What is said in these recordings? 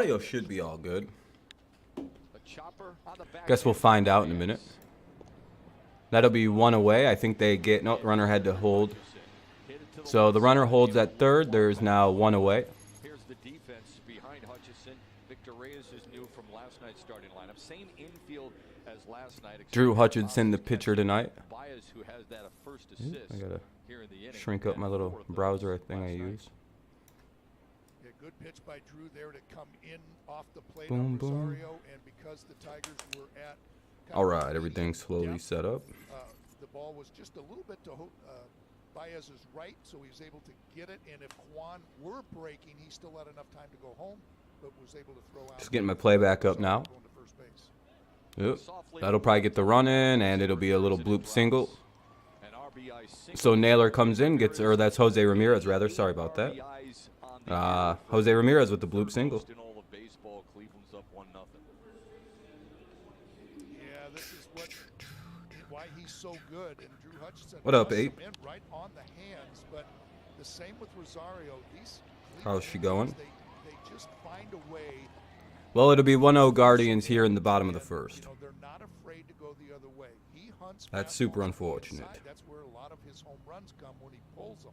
Audio should be all good. Guess we'll find out in a minute. That'll be one away. I think they get... No, runner had to hold. So the runner holds at third. There's now one away. Here's the defense behind Hutchison. Victor Reyes is new from last night's starting lineup. Same infield as last night. Drew Hutchinson, the pitcher tonight. Baez, who has that first assist I gotta here in the inning. shrink up my little browser thing I use. Yeah, good pitch by Drew there to come in off the plate Boom, of boom. Rosario, and because the Tigers were at All right, everything's slowly set up. the ball was just a little bit to Baez's right, so he was able to get it. And if Juan were breaking, he still had enough time to go home, but was able to throw out. Just getting my playback up now. Yep. That'll probably get the run in, and it'll be a little bloop single. So Naylor comes in, gets, or that's Jose Ramirez rather. Sorry about that. Jose Ramirez with the bloop single. Yeah, this is why he's so good. And Drew Hutchinson. What up, Ape? Right on the hands, but the same with Rosario. These How's she going? They just find a way. Well, it'll be 1-0 Guardians here in the bottom of the first. You know, they're not afraid to go the other way. He hunts. That's super unfortunate. That's where a lot of his home runs come, when he pulls them.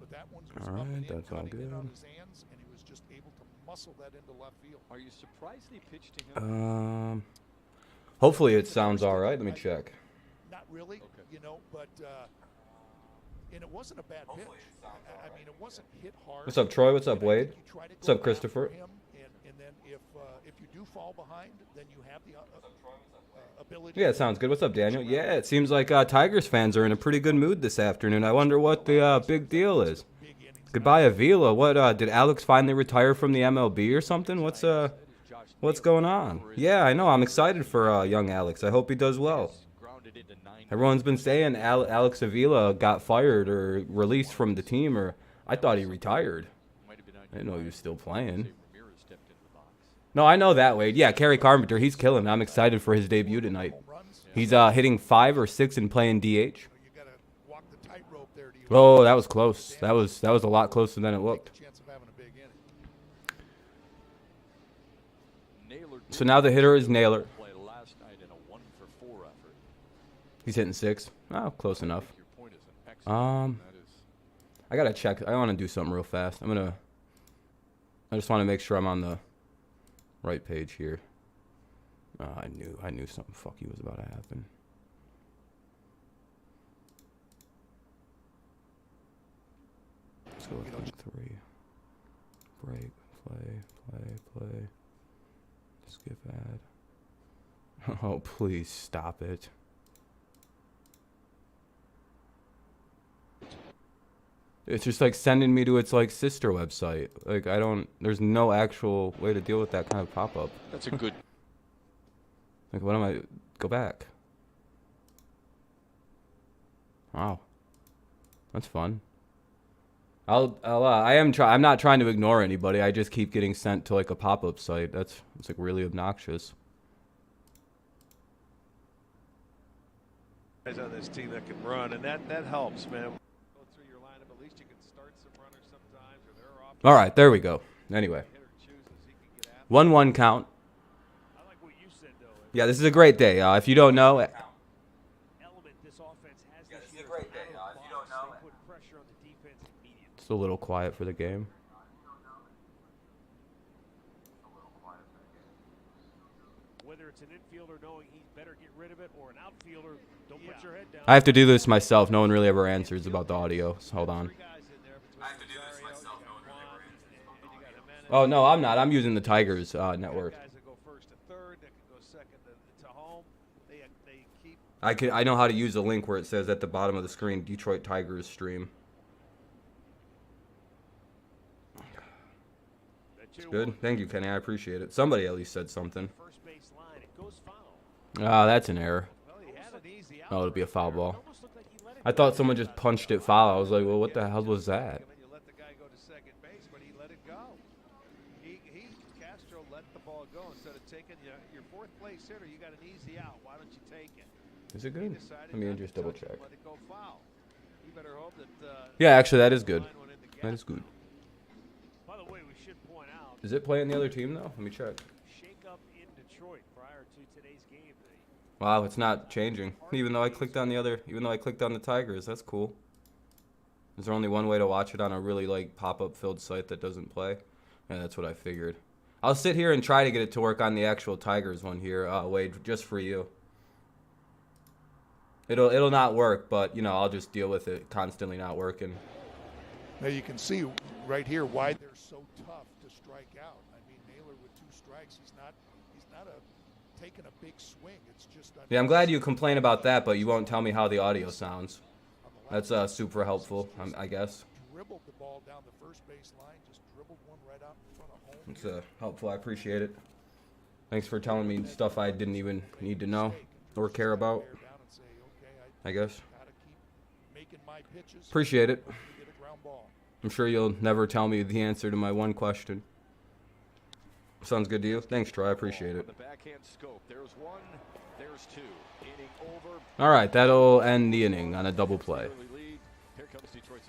But that one was all up and right, in, that's all cutting good. in on his hands, and he was just able to muscle that into left field. Are you surprised they pitched to him? Hopefully it sounds all right. Let me check. Not really, you know, but and it wasn't a bad pitch. I mean, it wasn't hit hard. What's up, Troy? What's up, Wade? What's up, Christopher? And then if you do fall behind, then you have the ability. Yeah, it sounds good. What's up, Daniel? Yeah, it seems like Tigers fans are in a pretty good mood this afternoon. I wonder what the big deal is. Goodbye, Avila. What did Alex finally retire from the MLB or something? What's going on? Yeah, I know. I'm excited for young Alex. I hope he does well. Everyone's been saying Alex Avila got fired or released from the team, or I thought he retired. I didn't know he was still playing. No, I know that, Wade. Yeah, Kerry Carpenter, he's killing. I'm excited for his debut tonight. He's hitting 5 or 6 and playing DH. Oh, that was close. That was a lot closer than it looked. So now the hitter is Naylor. He's hitting 6. Oh, close enough. I gotta check. I want to do something real fast. I just want to make sure I'm on the right page here. I knew something fucky was about to happen. Let's go with 3. Break, play. Skip ad. Oh, please stop it. It's just like sending me to its like sister website. Like there's no actual way to deal with that kind of pop-up. That's a good. Like, what am I? Go back. Wow, that's fun. I'm not trying to ignore anybody. I just keep getting sent to like a pop-up site. It's like really obnoxious. Guys on this team that can run, and that helps, man. All right, there we go. Anyway, 1-1 count. Yeah, this is a great day. If you don't know, it's a little quiet for the game. Whether it's an infielder knowing he better get rid of it, or an outfielder, don't put your head down. I have to do this myself. No one really ever answers about the audio. So hold on. Oh, no, I'm not. I'm using the Tigers network. I know how to use a link where it says at the bottom of the screen, Detroit Tigers stream. It's good. Thank you, Kenny. I appreciate it. Somebody at least said something. That's an error. Oh, it'll be a foul ball. I thought someone just punched it foul. I was like, well, what the hell was that? Is it good? Let me just double check. Yeah, actually, that is good. That is good. By the way, we should point out Is it playing the other team though? Let me check. Shake up in Detroit prior to today's game. Wow, it's not changing. Even though I clicked on the Tigers, that's cool. Is there only one way to watch it on a really like pop-up filled site that doesn't play? Yeah, that's what I figured. I'll sit here and try to get it to work on the actual Tigers one here, Wade, just for you. It'll not work, but you know, I'll just deal with it constantly not working. Now you can see right here why they're so tough to strike out. I mean, Naylor with 2 strikes, he's not taking a big swing. It's just Yeah, I'm glad you complain about that, but you won't tell me how the audio sounds. That's super helpful, I guess. Dribbled the ball down the first base line, just dribbled one right out in front of home. It's helpful. I appreciate it. Thanks for telling me stuff I didn't even need to know or care about, I guess. Appreciate it. I'm sure you'll never tell me the answer to my one question. Sounds good to you? Thanks, Troy. I appreciate it. All right, that'll end the inning on a double play.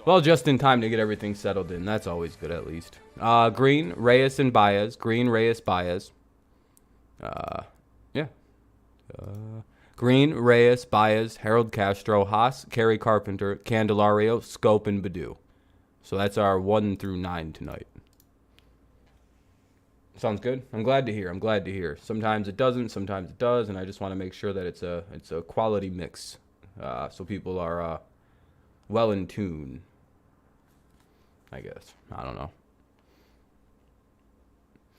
Well, just in time to get everything settled in. That's always good, at least. Green, Reyes, and Baez. Green, Reyes, Baez. Yeah. Green, Reyes, Baez, Harold Castro, Haas, Kerry Carpenter, Candelario, Scope, and Badu. So that's our 1 through 9 tonight. Sounds good. I'm glad to hear. Sometimes it doesn't, sometimes it does, and I just want to make sure that it's a quality mix, so people are well in tune. I guess. I don't know.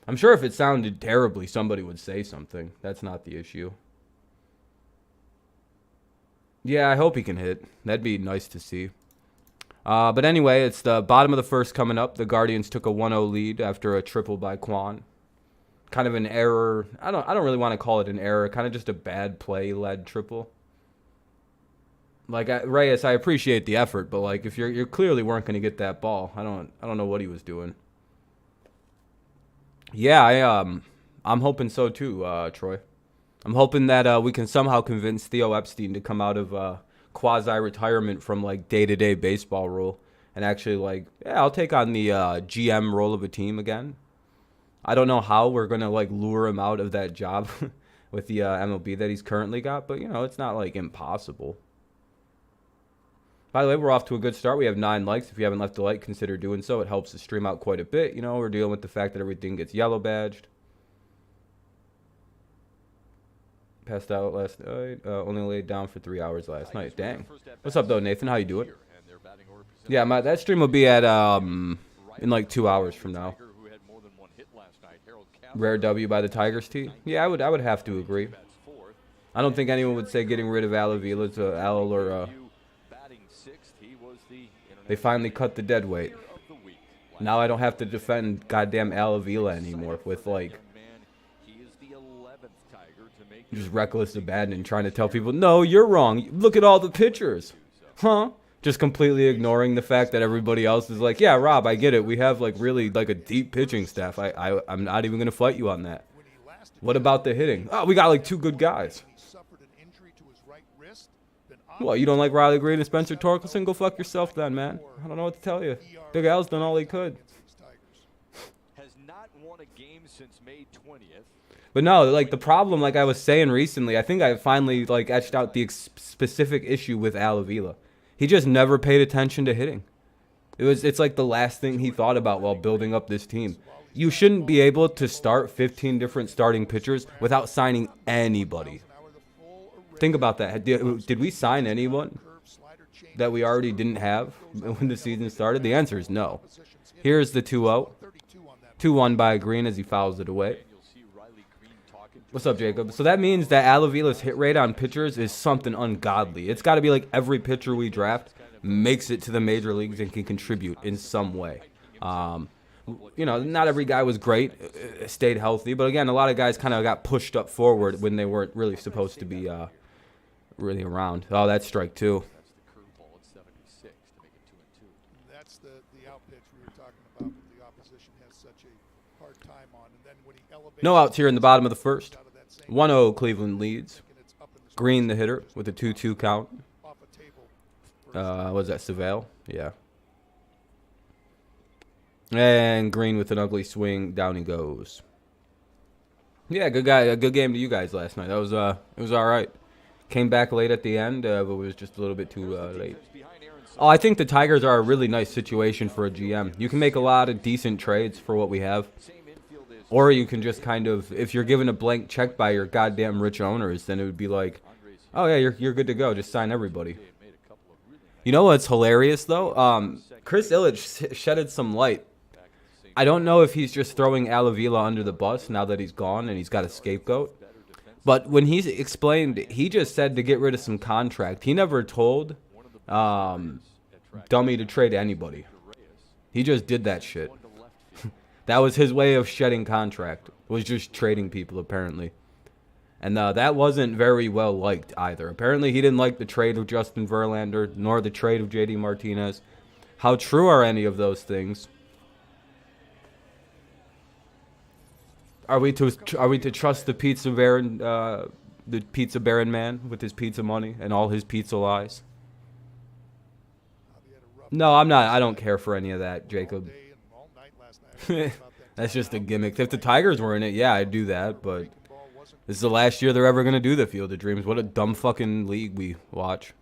I'm sure if it sounded terribly, somebody would say something. That's not the issue. Yeah, I hope he can hit. That'd be nice to see. But anyway, it's the bottom of the first coming up. The Guardians took a 1-0 lead after a triple by Quan. Kind of an error. I don't really want to call it an error. Kind of just a bad play-led triple. Like Reyes, I appreciate the effort, but like if you're clearly weren't going to get that ball. I don't know what he was doing. Yeah, I'm hoping so too, Troy. I'm hoping that we can somehow convince Theo Epstein to come out of quasi-retirement from like day-to-day baseball role and actually like, yeah, I'll take on the GM role of a team again. I don't know how we're gonna like lure him out of that job with the MLB that he's currently got, but you know, it's not like impossible. By the way, we're off to a good start. We have 9 likes. If you haven't left a like, consider doing so. It helps the stream out quite a bit. You know, we're dealing with the fact that everything gets yellow badged. Passed out last night. Only laid down for 3 hours last night. Dang. What's up, though, Nathan? How you doing? Yeah, that stream will be at in like 2 hours from now. Rare W by the Tigers tee. Yeah, I would have to agree. I don't think anyone would say getting rid of Alavila to Al or. They finally cut the dead weight. Now I don't have to defend goddamn Alavila anymore with like. Just reckless abandon, trying to tell people, no, you're wrong. Look at all the pitchers. Huh? Just completely ignoring the fact that everybody else is like, yeah, Rob, I get it. We have like really like a deep pitching staff. I'm not even going to fight you on that. What about the hitting? Oh, we got like 2 good guys. Well, you don't like Riley Green and Spencer Torkelson? Go fuck yourself then, man. I don't know what to tell you. Big Al's done all he could. Has not won a game since May 20th. But no, like the problem, like I was saying recently, I think I finally like etched out the specific issue with Al Avila. He just never paid attention to hitting. It's like the last thing he thought about while building up this team. You shouldn't be able to start 15 different starting pitchers without signing anybody. Think about that. Did we sign anyone that we already didn't have when the season started? The answer is no. Here's the 2-0. 2-1 by Green as he fouls it away. What's up, Jacob? So that means that Alavila's hit rate on pitchers is something ungodly. It's got to be like every pitcher we draft makes it to the major leagues and can contribute in some way. You know, not every guy was great, stayed healthy. But again, a lot of guys kind of got pushed up forward when they weren't really supposed to be really around. Oh, that's strike 2. That's the out pitch we were talking about. The opposition has such a hard time on, and then when he elevates. No outs here in the bottom of the first. 1-0 Cleveland leads. Green the hitter with a 2-2 count. Was that Savale? Yeah. And Green with an ugly swing. Down he goes. Yeah, good guy. A good game to you guys last night. That was it was all right. Came back late at the end, but it was just a little bit too late. Oh, I think the Tigers are a really nice situation for a GM. You can make a lot of decent trades for what we have. Or you can just kind of, if you're given a blank check by your goddamn rich owners, then it would be like, oh yeah, you're good to go. Just sign everybody. You know what's hilarious though? Chris Illich shedded some light. I don't know if he's just throwing Alavila under the bus now that he's gone and he's got a scapegoat. But when he explained, he just said to get rid of some contract. He never told Dummy to trade anybody. He just did that shit. That was his way of shedding contract, was just trading people apparently. And that wasn't very well liked either. Apparently he didn't like the trade of Justin Verlander, nor the trade of JD Martinez. How true are any of those things? Are we to trust the pizza baron man with his pizza money and all his pizza lies? No, I'm not. I don't care for any of that, Jacob. That's just a gimmick. If the Tigers were in it, yeah, I'd do that. But this is the last year they're ever going to do the Field of Dreams. What a dumb fucking league we watch.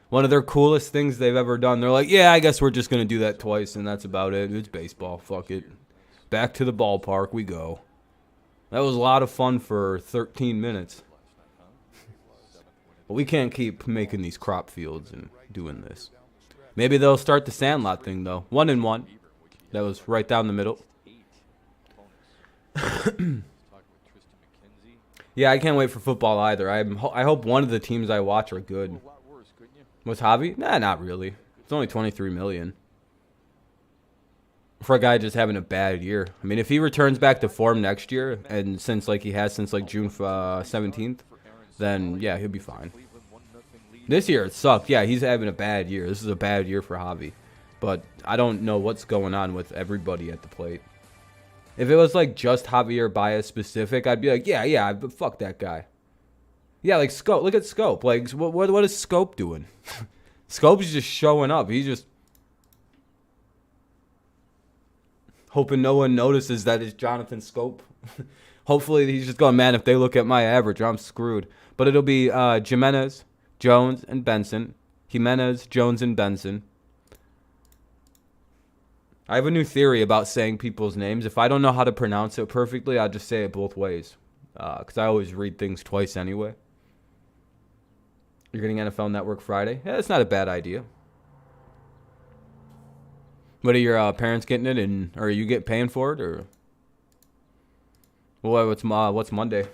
One of their coolest things they've ever done. They're like, yeah, I guess we're just going to do that twice, and that's about it. It's baseball. Fuck it. Back to the ballpark we go. That was a lot of fun for 13 minutes. But we can't keep making these crop fields and doing this. Maybe they'll start the Sandlot thing, though. 1-1. That was right down the middle. Yeah, I can't wait for football either. I hope one of the teams I watch are good. What's Javi? Nah, not really. It's only $23 million. For a guy just having a bad year. I mean, if he returns back to form next year, and since he has since June 17th, then yeah, he'll be fine. This year it sucked. Yeah, he's having a bad year. This is a bad year for Javi. But I don't know what's going on with everybody at the plate. If it was like just Javier Baez specific, I'd be like, yeah, but fuck that guy. Yeah, like Scope. Look at Scope. Like, what is Scope doing? Scope's just showing up. He's just hoping no one notices that it's Jonathan Scope. Hopefully he's just going, man, if they look at my average, I'm screwed. But it'll be Jimenez, Jones, and Benson. Jimenez, Jones, and Benson. I have a new theory about saying people's names. If I don't know how to pronounce it perfectly, I'll just say it both ways. Because I always read things twice anyway. You're getting NFL Network Friday? Yeah, that's not a bad idea. What are your parents getting it, or you paying for it, or? Well, what's Monday?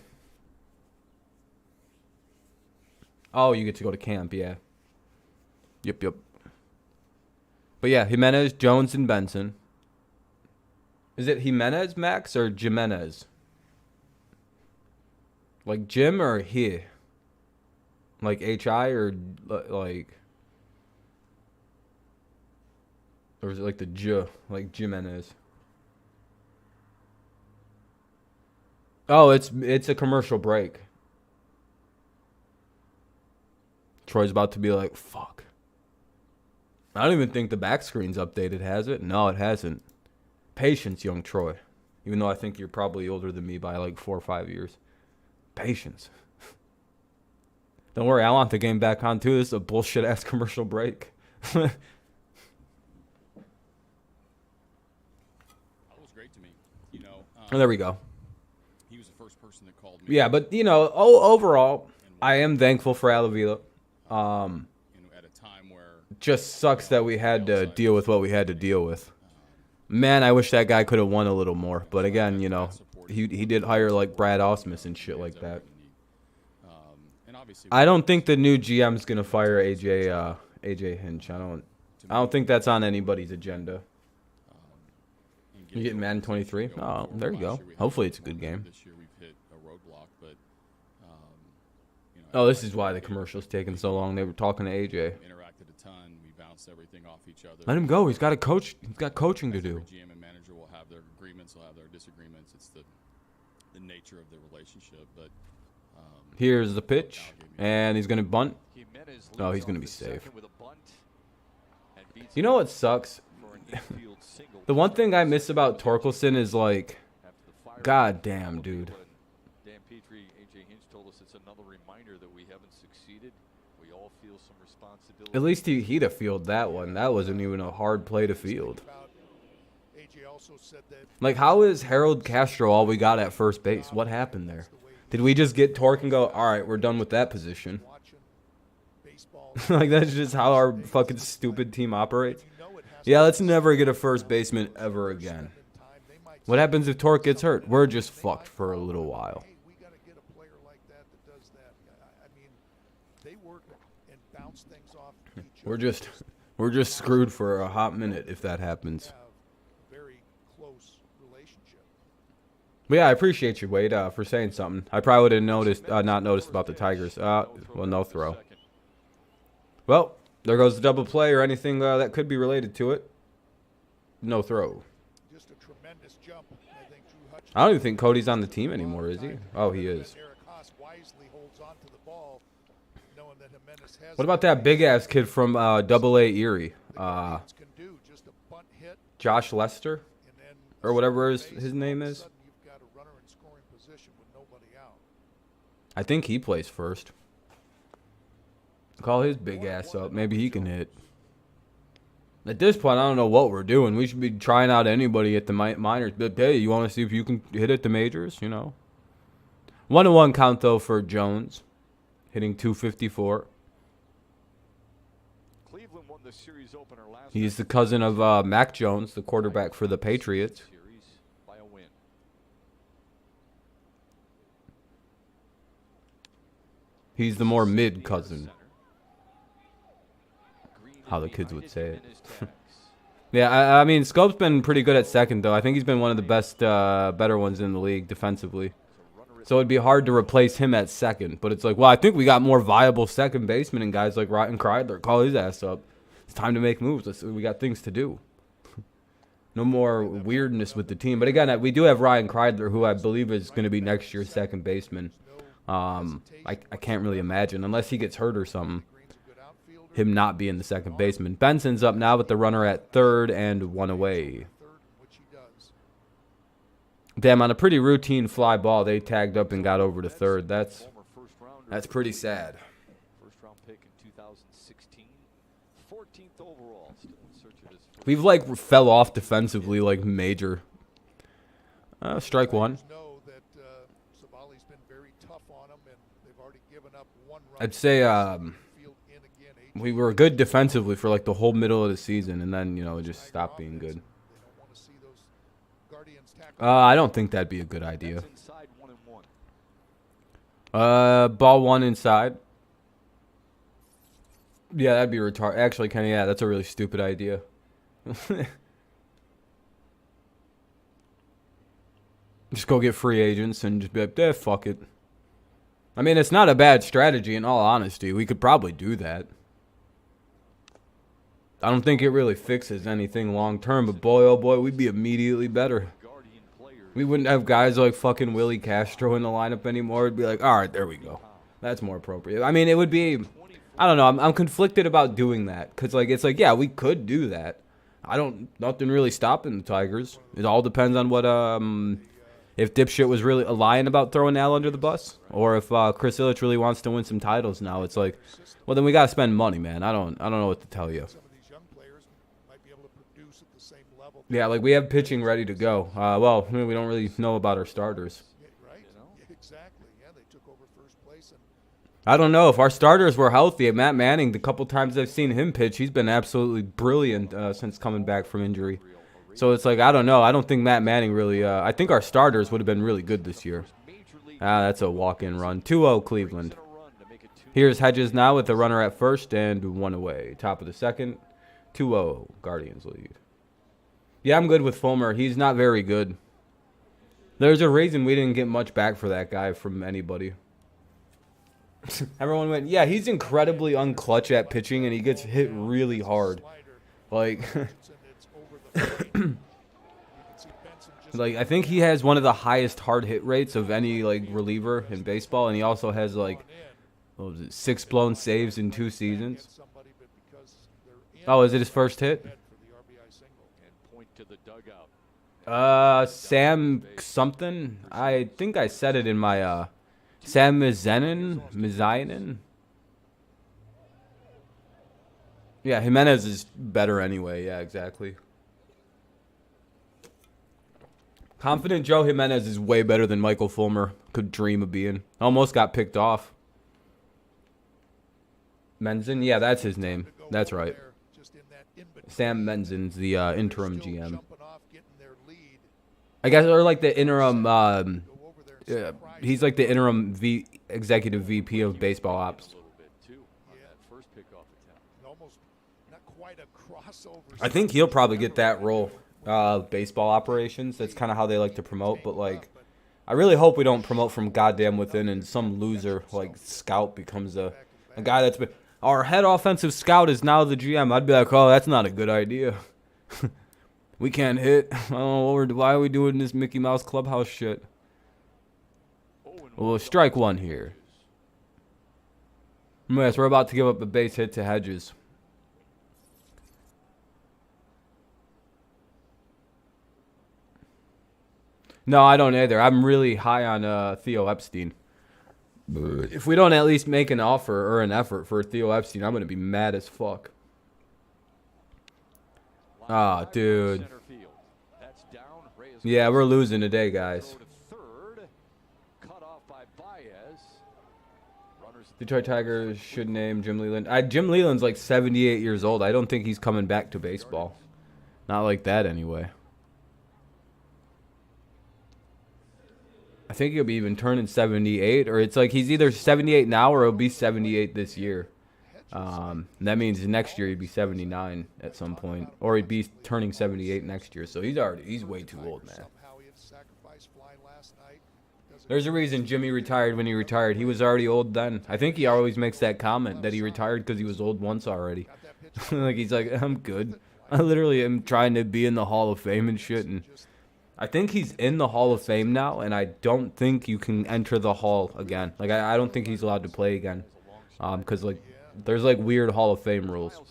Oh, you get to go to camp, yeah. Yep. But yeah, Jimenez, Jones, and Benson. Is it Jimenez, Max, or Jimenez? Like Jim or he? Like H-I or like... Or is it like the J, like Jimenez? Oh, it's a commercial break. Troy's about to be like, fuck. I don't even think the back screen's updated, has it? No, it hasn't. Patience, young Troy. Even though I think you're probably older than me by like 4 or 5 years. Patience. Don't worry, I want the game back on too. This is a bullshit-ass commercial break. That was great to me. You know, Oh, there we go. he was the first person that called me. Yeah, but, you know, overall, I am thankful for Alavila. At a time where Just sucks that we had to deal with what we had to deal with. Man, I wish that guy could have won a little more. But again, you know, he did hire like Brad Ausmus and shit like that. I don't think the new GM's gonna fire AJ Hinch. I don't think that's on anybody's agenda. You getting Madden 23? Oh, there you go. Hopefully it's a good game. This year we've hit a roadblock, but Oh, this is why the commercial's taking so long. They were talking to AJ. interacted a ton. We bounced everything off each other. Let him go. He's got a coach. He's got coaching to do. GM and manager will have their agreements, will have their disagreements. It's the nature of the relationship. But Here's the pitch, and he's gonna bunt. Oh, he's gonna be safe. and beats You know what sucks? for an infield single. The one thing I miss about Torkelson is like, After the fire God damn, dude. Dan Petrie, AJ Hinch told us it's another reminder that we haven't succeeded. We all feel some responsibility. At least he'd have fielded that one. That wasn't even a hard play to field. AJ also said that Like, how is Harold Castro all we got at first base? What happened there? Did we just get Torque and go, all right, we're done with that position? watching baseball. Like, that's just how our fucking stupid team operates? Yeah, let's never get a first baseman ever again. What happens if Torque gets hurt? We're just fucked for a little while. Hey, we got to get a player like that that does that. I mean, they work and bounce things off each other. We're just screwed for a hot minute if that happens. Have very close relationship. But yeah, I appreciate you, Wade, for saying something. I probably would have noticed, not noticed about the Tigers. Well, no throw. Well, there goes the double play or anything that could be related to it. No throw. Just a tremendous jump. I think Drew Hutchins. I don't even think Cody's on the team anymore, is he? Oh, he is. Eric Haas wisely holds on to the ball, knowing that Jimenez has What about that big-ass kid from Double-A Erie? the Guardians can do just a bunt hit, Josh Lester? and then Or whatever base, his and all name of a is. sudden You've got a runner in scoring position with nobody out. I think he plays first. Call his big ass up. Maybe he can hit. At this point, I don't know what we're doing. We should be trying out anybody at the minors. But hey, you want to see if you can hit at the majors? You know. 1-1 count though for Jones, hitting 254. Cleveland won the series opener last He's night. the cousin of Mac Jones, the quarterback for the Patriots. Series by a win. He's the more mid cousin, how the kids would say it. Yeah, I mean, Scope's been pretty good at second, though. I think he's been one of the best, better ones in the league defensively. So it'd be hard to replace him at second. But it's like, well, I think we got more viable second basemen and guys like Rotten Kreidler. Call his ass up. It's time to make moves. We got things to do. No more weirdness with the team. But again, we do have Ryan Kreidler, who I believe is going to be next year's second baseman. I can't really imagine, unless he gets hurt or something, him not being the second baseman. Benson's up now with the runner at third and one away. Damn, on a pretty routine fly ball, they tagged up and got over to third. That's pretty sad. First round pick in 2016. 14th overall. Still in search of his first. We've like fell off defensively like major. Strike one. Know that Savali's been very tough on them, and they've already given up one run. I'd say Field in again. we were good defensively for like the whole middle of the season, and then, you know, it just stopped being good. They don't want to see those Guardians tackle. I don't think that'd be a good idea. That's inside 1-1. Ball one inside. Yeah, that'd be retarded. Actually, Kenny, yeah, that's a really stupid idea. Just go get free agents and just be like, fuck it. I mean, it's not a bad strategy in all honesty. We could probably do that. I don't think it really fixes anything long term, but boy, oh boy, we'd be immediately better. Guardian players. We wouldn't have guys like fucking Willie Castro in the lineup anymore. It'd be like, all right, there we go. That's more appropriate. I mean, it would be, I don't know. I'm conflicted about doing that because, like, it's like, yeah, we could do that. Nothing really stopping the Tigers. It all depends on what, if Dipshit was really lying about throwing Al under the bus, or if Chris Ilitch really wants to win some titles now. It's like, well, then we gotta spend money, man. I don't know what to tell you. Some of these young players might be able to produce at the same level. Yeah, like we have pitching ready to go. Well, we don't really know about our starters. Yeah, right? Yeah, exactly. Yeah, they took over first place. And I don't know if our starters were healthy. Matt Manning, the couple times I've seen him pitch, he's been absolutely brilliant since coming back from injury. So it's like, I don't know. I don't think Matt Manning really. I think our starters would have been really good this year. That's a walk-in run. 2-0 Cleveland. Here's Hedges now with the runner at first and one away. Top of the second. 2-0 Guardians lead. Yeah, I'm good with Fulmer. He's not very good. There's a reason we didn't get much back for that guy from anybody. Everyone went, yeah, he's incredibly unclutch at pitching, and he gets hit really hard. Like, like I think he has one of the highest hard hit rates of any like reliever in baseball, and he also has like, what was it, 6 blown saves in 2 seasons. Oh, is it his first hit? for the RBI single. And point to the dugout. Sam something. I think I said it in my Sam Mizanin. Yeah, Jimenez is better anyway. Yeah, exactly. Confident Joe Jimenez is way better than Michael Fulmer could dream of being. Almost got picked off. Menzin? Yeah, that's his name. That's right. Sam Menzin's the interim GM. I guess, or like the interim, he's like the interim executive VP of baseball ops. I think he'll probably get that role, baseball operations. That's kind of how they like to promote. But like, I really hope we don't promote from goddamn within and some loser like scout becomes a guy that's been. Our head offensive scout is now the GM. I'd be like, oh, that's not a good idea. We can't hit. I don't know why are we doing this Mickey Mouse clubhouse shit. Well, strike one here. Yes, we're about to give up a base hit to Hedges. No, I don't either. I'm really high on Theo Epstein. If we don't at least make an offer or an effort for Theo Epstein, I'm going to be mad as fuck. Ah, dude. Yeah, we're losing today, guys. Detroit Tigers should name Jim Leland. Jim Leland's like 78 years old. I don't think he's coming back to baseball. Not like that, anyway. I think he'll be even turning 78, or it's like he's either 78 now or he'll be 78 this year. That means next year he'd be 79 at some point, or he'd be turning 78 next year. So he's way too old, man. There's a reason Jimmy retired when he retired. He was already old then. I think he always makes that comment that he retired because he was old once already. Like he's like, I'm good. I literally am trying to be in the Hall of Fame and shit, and I think he's in the Hall of Fame now, and I don't think you can enter the Hall again. Like, I don't think he's allowed to play again. Because, like, there's, like, weird Hall of Fame rules.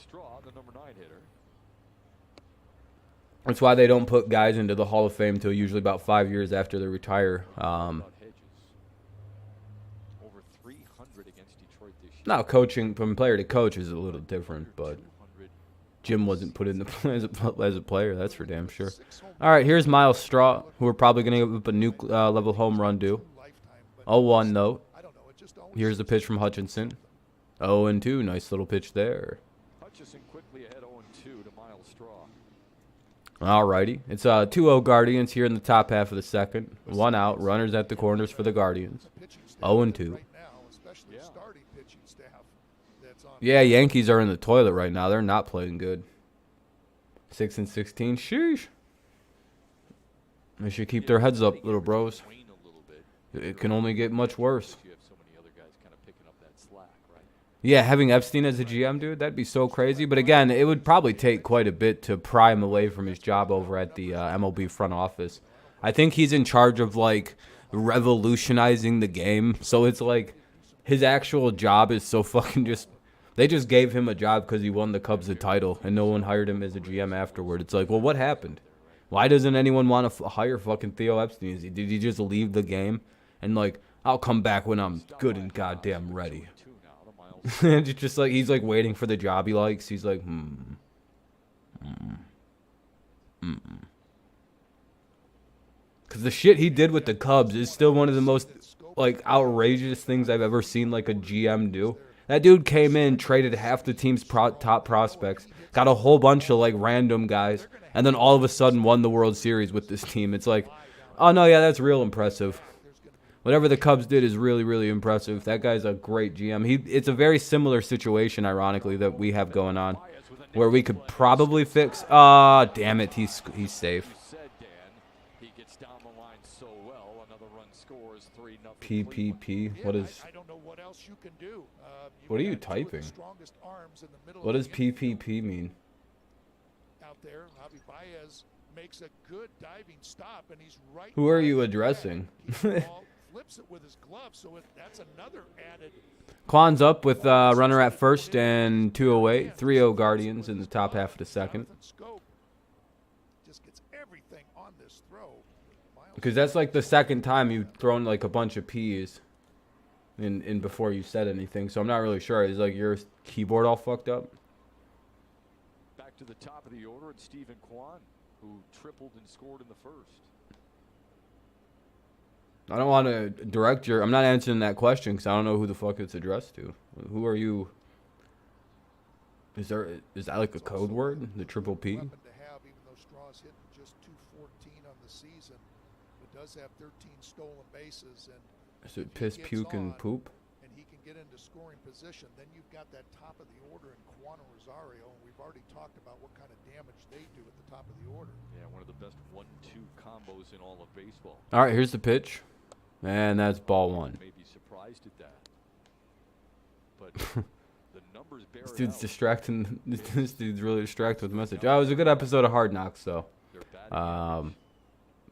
That's why they don't put guys into the Hall of Fame until usually about 5 years after they retire. Now, coaching from player to coach is a little different, but Jim wasn't put in the as a player, that's for damn sure. All right, here's Miles Straw, who we're probably going to give up a nuke level home run due. 0-1 though. Here's the pitch from Hutchinson. 0-2, nice little pitch there. Hutchinson quickly ahead 0-2 to Miles Straw. All righty, it's 2-0 Guardians here in the top half of the second. 1 out, runners at the corners for the Guardians. 0-2. Yeah, Yankees are in the toilet right now. They're not playing good. 6-16. Sheesh. They should keep their heads up, little bros. It can only get much worse. Yeah, having Epstein as a GM, dude, that'd be so crazy. But again, it would probably take quite a bit to pry him away from his job over at the MLB front office. I think he's in charge of, like, revolutionizing the game. So it's like his actual job is so fucking just... They just gave him a job because he won the Cubs the title, and no one hired him as a GM afterward. It's like, well, what happened? Why doesn't anyone want to hire fucking Theo Epstein? Did he just leave the game? And, like, I'll come back when I'm good and goddamn ready. And it's just like, he's, like, waiting for the job he likes. He's like, Because the shit he did with the Cubs is still one of the most, like, outrageous things I've ever seen, like, a GM do. That dude came in, traded half the team's top prospects, got a whole bunch of, like, random guys, and then all of a sudden won the World Series with this team. It's like, oh, no, yeah, that's real impressive. Whatever the Cubs did is really, really impressive. That guy's a great GM. It's a very similar situation, ironically, that we have going on, where we could probably fix... damn it, he's safe. PPP? What is... What are you typing? What does PPP mean? Out there, Javi Baez makes a good diving stop, and he's right. Who are you addressing? tips it with his glove, so that's another added. Quan's up with runner at first and 2 away. 3-0 Guardians in the top half of the second. Jonathan Scope just gets everything on this throw. Because that's like the second time you've thrown like a bunch of P's in before you said anything. So I'm not really sure. Is like your keyboard all fucked up? Back to the top of the order, it's Stephen Kwan, who tripled and scored in the first. I don't want to direct your... I'm not answering that question because I don't know who the fuck it's addressed to. Who are you? Is that like a code word? The triple P? Weapon to have, even though Straw's hitting just .214 on the season, it does have 13 stolen bases, and Is it piss, puke, and poop? and he can get into scoring position. Then you've got that top of the order in Juan Rosario, and we've already talked about what kind of damage they do at the top of the order. Yeah, one of the best 1-2 combos in all of baseball. All right, here's the pitch. And that's ball one. May be surprised at that. But the numbers bear This it dude's out. distracting. This dude's really distracted with the message. Oh, it was a good episode of Hard Knocks, though. They're bad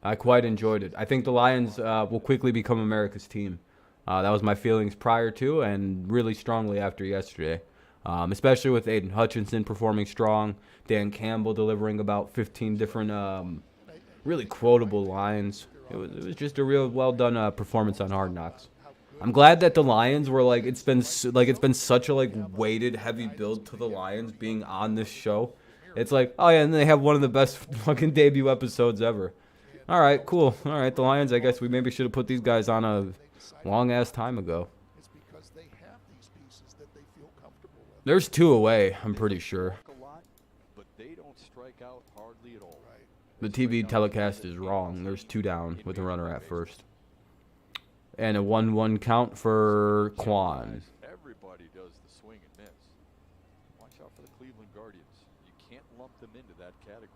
I quite enjoyed it. I think the Lions will quickly become America's team. That was my feelings prior to and really strongly after yesterday. Especially with Aiden Hutchinson performing strong. Dan Campbell delivering about 15 different really quotable lines. It was just a real well done performance on Hard Knocks. I'm glad that the Lions were like it's been such a like weighted heavy build to the Lions being on this show. It's like, oh yeah, and they have one of the best fucking debut episodes ever. All right, cool. All right, the Lions. I guess we maybe should have put these guys on a long ass time ago. It's because they have these pieces that they feel comfortable with. There's 2 away. I'm pretty sure. a lot, but they don't strike out hardly at all. Right. The TV telecast is wrong. There's 2 down with a runner at first. And a 1-1 count for Quan. Everybody does the swing and miss. Watch out for the Cleveland Guardians. You can't lump them into that category.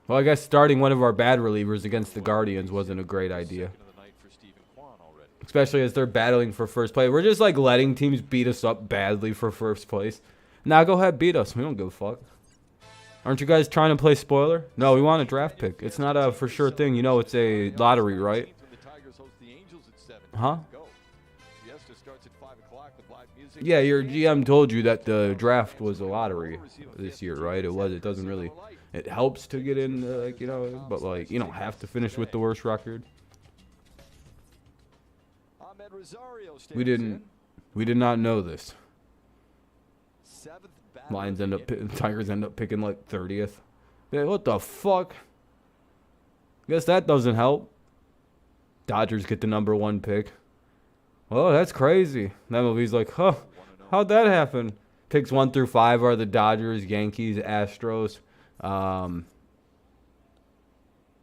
Well, I guess starting one of our bad relievers against the Guardians wasn't a great idea. Second of the night for Stephen Kwan already. Especially as they're battling for first place. We're just like letting teams beat us up badly for first place. Now go ahead, beat us. We don't give a fuck. Aren't you guys trying to play spoiler? No, we want a draft pick. It's not a for sure thing. You know it's a lottery, right? When the Tigers host the Angels at 7. Huh? Go. Siesta starts at 5 o'clock with live music. Yeah, your GM told you that the draft was a lottery this year, right? It was. It doesn't really... It helps to get in, like, you know, but, like, you don't have to finish with the worst record. Ahmed Rosario We stands did not know this. in. 7th batter Lions of end the up, inning. Tigers end up picking, like, 30th. Yeah, what the fuck? Guess that doesn't help. Dodgers get the number 1 pick. Oh, that's crazy. MLB's like, huh, how'd that happen? Picks 1 through 5 are the Dodgers, Yankees, Astros,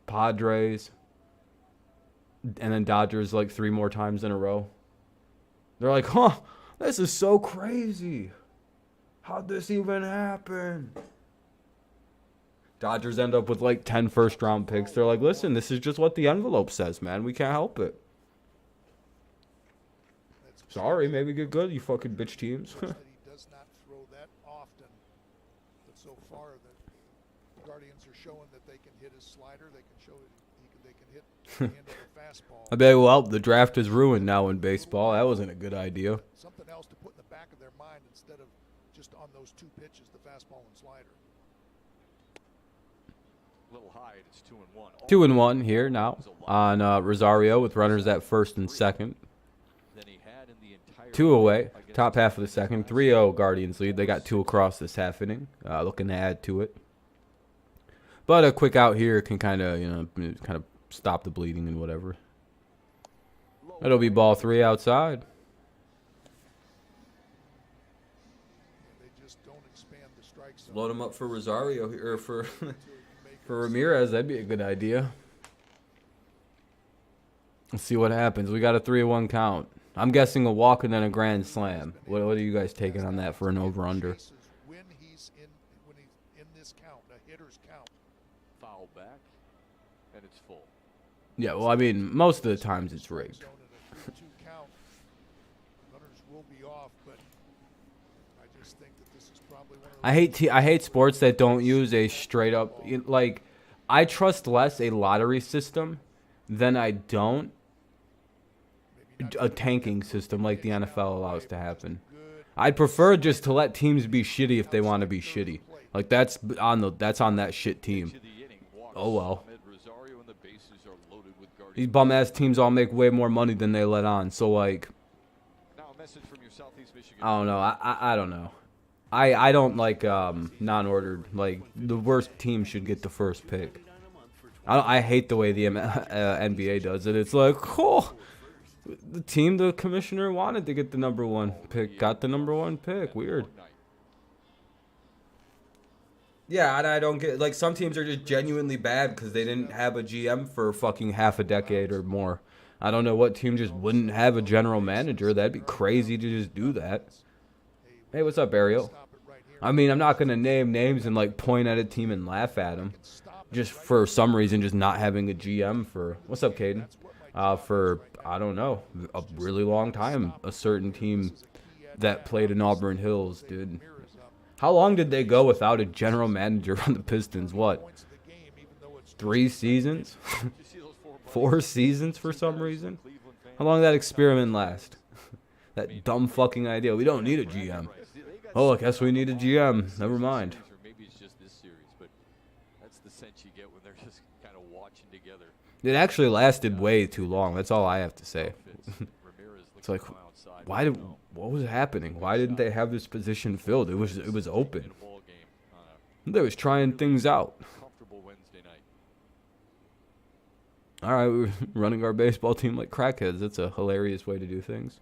Padres, and then Dodgers like 3 more times in a row. They're like, huh, this is so crazy. How'd this even happen? Dodgers end up with like 10 first-round picks. They're like, listen, this is just what the envelope says, man. We can't help it. Sorry, maybe get good, you fucking bitch teams. That he does not throw that often, but so far the Guardians are showing that they can hit his slider. They can show they can hit the end of the fastball. I bet, well, the draft is ruined now in baseball. That wasn't a good idea. Something else to put in the back of their mind instead of just on those 2 pitches, the fastball and slider. A little high, it's 2-1. 2-1 here now on Rosario with runners at first and second. Than he had in the entire 2 away, against top half of the second. 3-0 Guardians lead. They got 2 across this half inning, looking to add to it. But a quick out here can kind of stop the bleeding and whatever. It'll be ball 3 outside. They just don't expand the strike zone. Load him up for Rosario here, or for for Ramirez. That'd be a good idea. Let's see what happens. We got a 3-1 count. I'm guessing a walk and then a grand slam. What are you guys taking on that for an over/under? When he's in this count, a hitter's count. foul back, and it's full. Yeah, well, I mean, most of the times it's rigged. Zone at a 3-2 count. Runners will be off, but I just think that this is probably one of those I hate sports that don't use a straight up, like, I trust less a lottery system than I don't a tanking system like the NFL allows to happen. I'd prefer just to let teams be shitty if they want to be shitty. Like that's on that shit team. Oh well. These bum ass teams all make way more money than they let on. So like, I don't know. I don't know. I don't like non-ordered. Like the worst team should get the first pick. I hate the way the NBA does it. It's like, oh, the team the commissioner wanted to get the #1 pick got the #1 pick. Weird. Yeah, and I don't get, like, some teams are just genuinely bad because they didn't have a GM for fucking half a decade or more. I don't know what team just wouldn't have a general manager. That'd be crazy to just do that. Hey, what's up, Ariel? I mean, I'm not going to name names and, like, point at a team and laugh at them. Just for some reason, just not having a GM for, what's up, Caden? For, I don't know, a really long time. A certain team that played in Auburn Hills, dude. How long did they go without a general manager on the Pistons? What? 3 seasons? 4 seasons for some reason? How long did that experiment last? That dumb fucking idea. We don't need a GM. Oh, I guess we need a GM. Never mind. It actually lasted way too long. That's all I have to say. It's like, what was happening? Why didn't they have this position filled? It was open. They was trying things out. All right, we're running our baseball team like crackheads. That's a hilarious way to do things.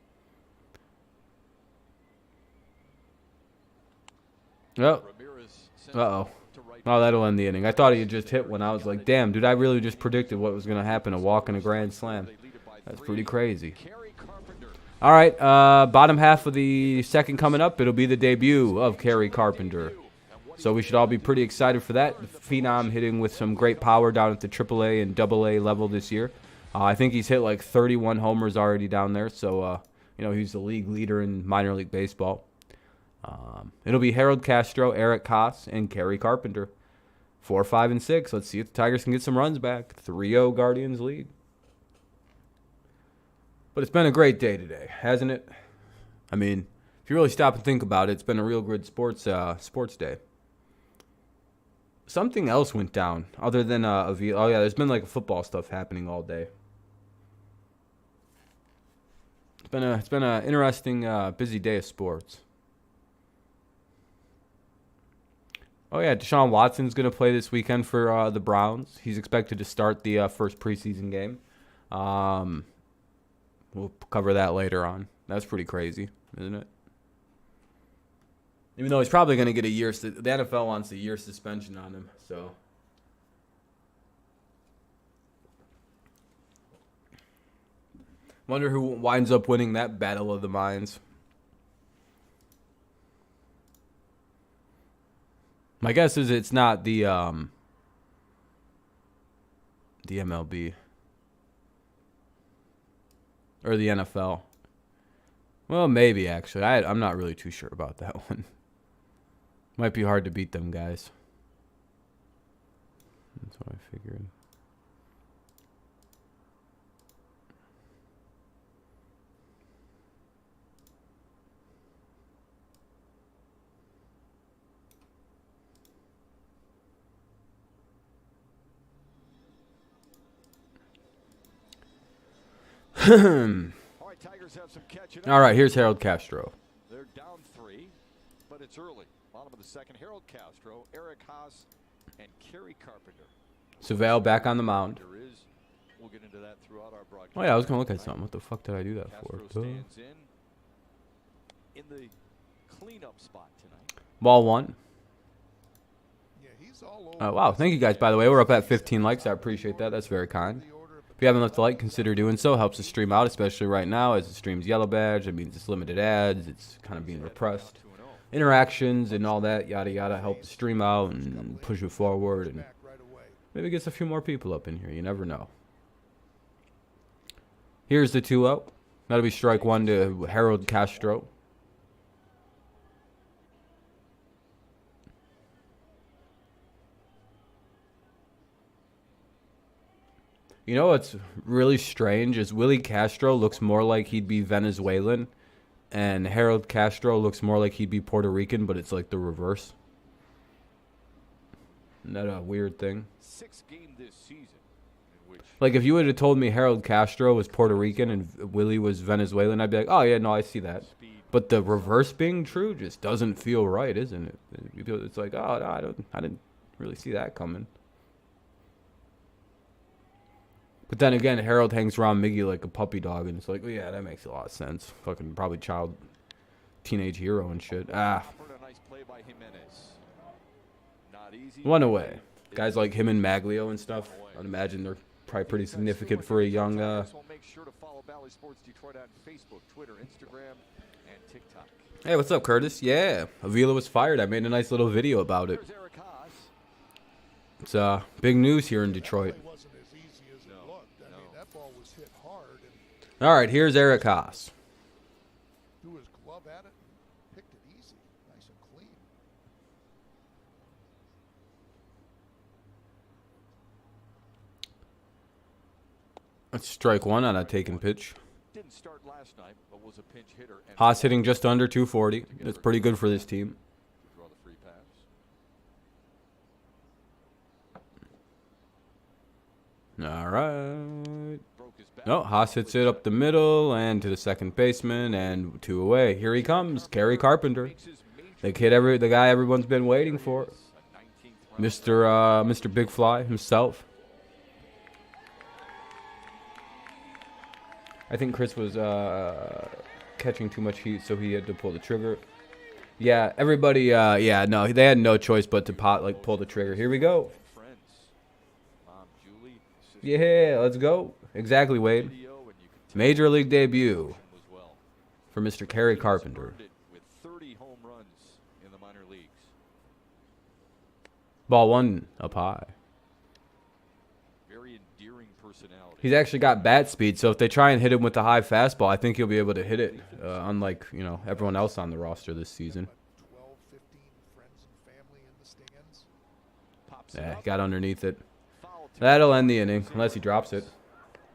Oh. Uh-oh. Oh, that'll end the inning. I thought he had just hit one. I was like, damn, dude, I really just predicted what was going to happen, a walk and a grand slam. That's pretty crazy. All right, bottom half of the second coming up, it'll be the debut of Kerry Carpenter. So we should all be pretty excited for that. The Phenom hitting with some great power down at the AAA and AA level this year. I think he's hit like 31 homers already down there. So, you know, he's the league leader in minor league baseball. It'll be Harold Castro, Eric Koss, and Kerry Carpenter. 4, 5, and 6. Let's see if the Tigers can get some runs back. 3-0 Guardians lead. But it's been a great day today, hasn't it? I mean, if you really stop and think about it, it's been a real good sports day. Something else went down other than oh yeah, there's been like football stuff happening all day. It's been a interesting busy day of sports. Oh yeah, Deshaun Watson's going to play this weekend for the Browns. He's expected to start the first preseason game. We'll cover that later on. That's pretty crazy, isn't it? Even though he's probably going to get a year. The NFL wants a year suspension on him, so. Wonder who winds up winning that battle of the minds. My guess is it's not the MLB or the NFL. Well, maybe actually. I'm not really too sure about that one. Might be hard to beat them guys. That's what I figured. All right, here's Harold Castro. They're down 3, but it's early. Bottom of the second, Harold Castro, Eric Haas, and Kerry Carpenter. Savale back on the mound. We'll get into that throughout our broadcast. Oh yeah, I was gonna look at something. What the fuck did I do that for? Castro stands in the cleanup spot tonight. Ball 1. Yeah, he's all over. Oh, wow, thank you guys, by the way. We're up at 15 likes. I appreciate that. That's very kind. If you haven't left a like, consider doing so. Helps the stream out, especially right now as the stream's yellow badge. It means it's limited ads. It's kind of being repressed. Interactions and all that, yada, yada, help the stream out and push it forward. And maybe gets a few more people up in here. You never know. Here's the 2-0. That'll be strike 1 to Harold Castro. You know what's really strange is Willie Castro looks more like he'd be Venezuelan, and Harold Castro looks more like he'd be Puerto Rican, but it's like the reverse. Isn't that a weird thing? 6th game this season in which Like, if you would have told me Harold Castro was Puerto Rican and Willie was Venezuelan, I'd be like, oh, yeah, no, I see that. But the reverse being true just doesn't feel right, isn't it? It's like, oh, no, I didn't really see that coming. But then again, Harold hangs around Miggy like a puppy dog, and it's like, oh, yeah, that makes a lot of sense. Fucking probably teenage hero and shit. Ah. offered a nice play by Jimenez. Not easy. One away. Guys like him and Maglio and stuff, I'd imagine they're probably pretty significant for a young... So make sure to follow Valley Sports Detroit on Facebook, Twitter, Instagram, and TikTok. Hey, what's up, Curtis? Yeah, Avila was fired. I made a nice little video about it. There's Eric Haas. It's big news here in Detroit. It wasn't as easy as it looked. I mean, that ball was hit hard and All right, here's Eric Haas. threw his glove at it and picked it easy, nice and clean. Let's strike one on a taken pitch. Didn't start last night, but was a pinch hitter. And Haas hitting just under 240. That's pretty good for this team. draw the free pass. All right. Broke his back. No, Haas hits it up the middle and to the second baseman and 2 away. Here he comes, Kerry Carpenter. Makes his major The guy everyone's been waiting for. a 19th round. Mr. Big Fly himself. I think Chris was catching too much heat, so he had to pull the trigger. Yeah, everybody. Yeah, no, they had no choice but to pull the trigger. Here we go. Friends. Mom, Julie, sister, Yeah, let's go. Exactly, Wade. video, and you can Major league debut as well. for Mr. Kerry Carpenter. Earned it with 30 home runs in the minor leagues. Ball one up high. Very endearing personality. He's actually got bat speed, so if they try and hit him with the high fastball, I think he'll be able to hit it. Unlike everyone else on the roster this season. 12, 15 friends and family in the stands. Pops it Yeah, up. got underneath it. Foul to That'll end the inning, unless he drops it.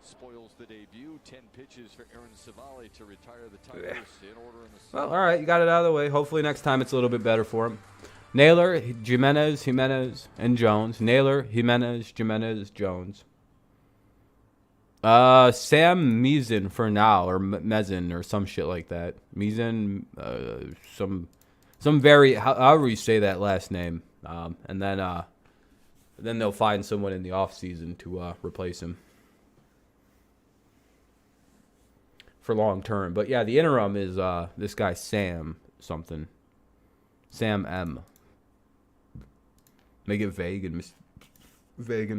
Spoils the debut. 10 pitches for Aaron Savali to retire the Tigers in order in the Well, all right, you got it out of the way. Hopefully next time it's a little bit better for him. Naylor, Jimenez, and Jones. Naylor, Jimenez, Jones. Sam Meason for now, or Mezzin, or some shit like that. Meason, some however you say that last name, and then they'll find someone in the off season to replace him for long term. But yeah, the interim is this guy Sam something, Sam M. Make it vague and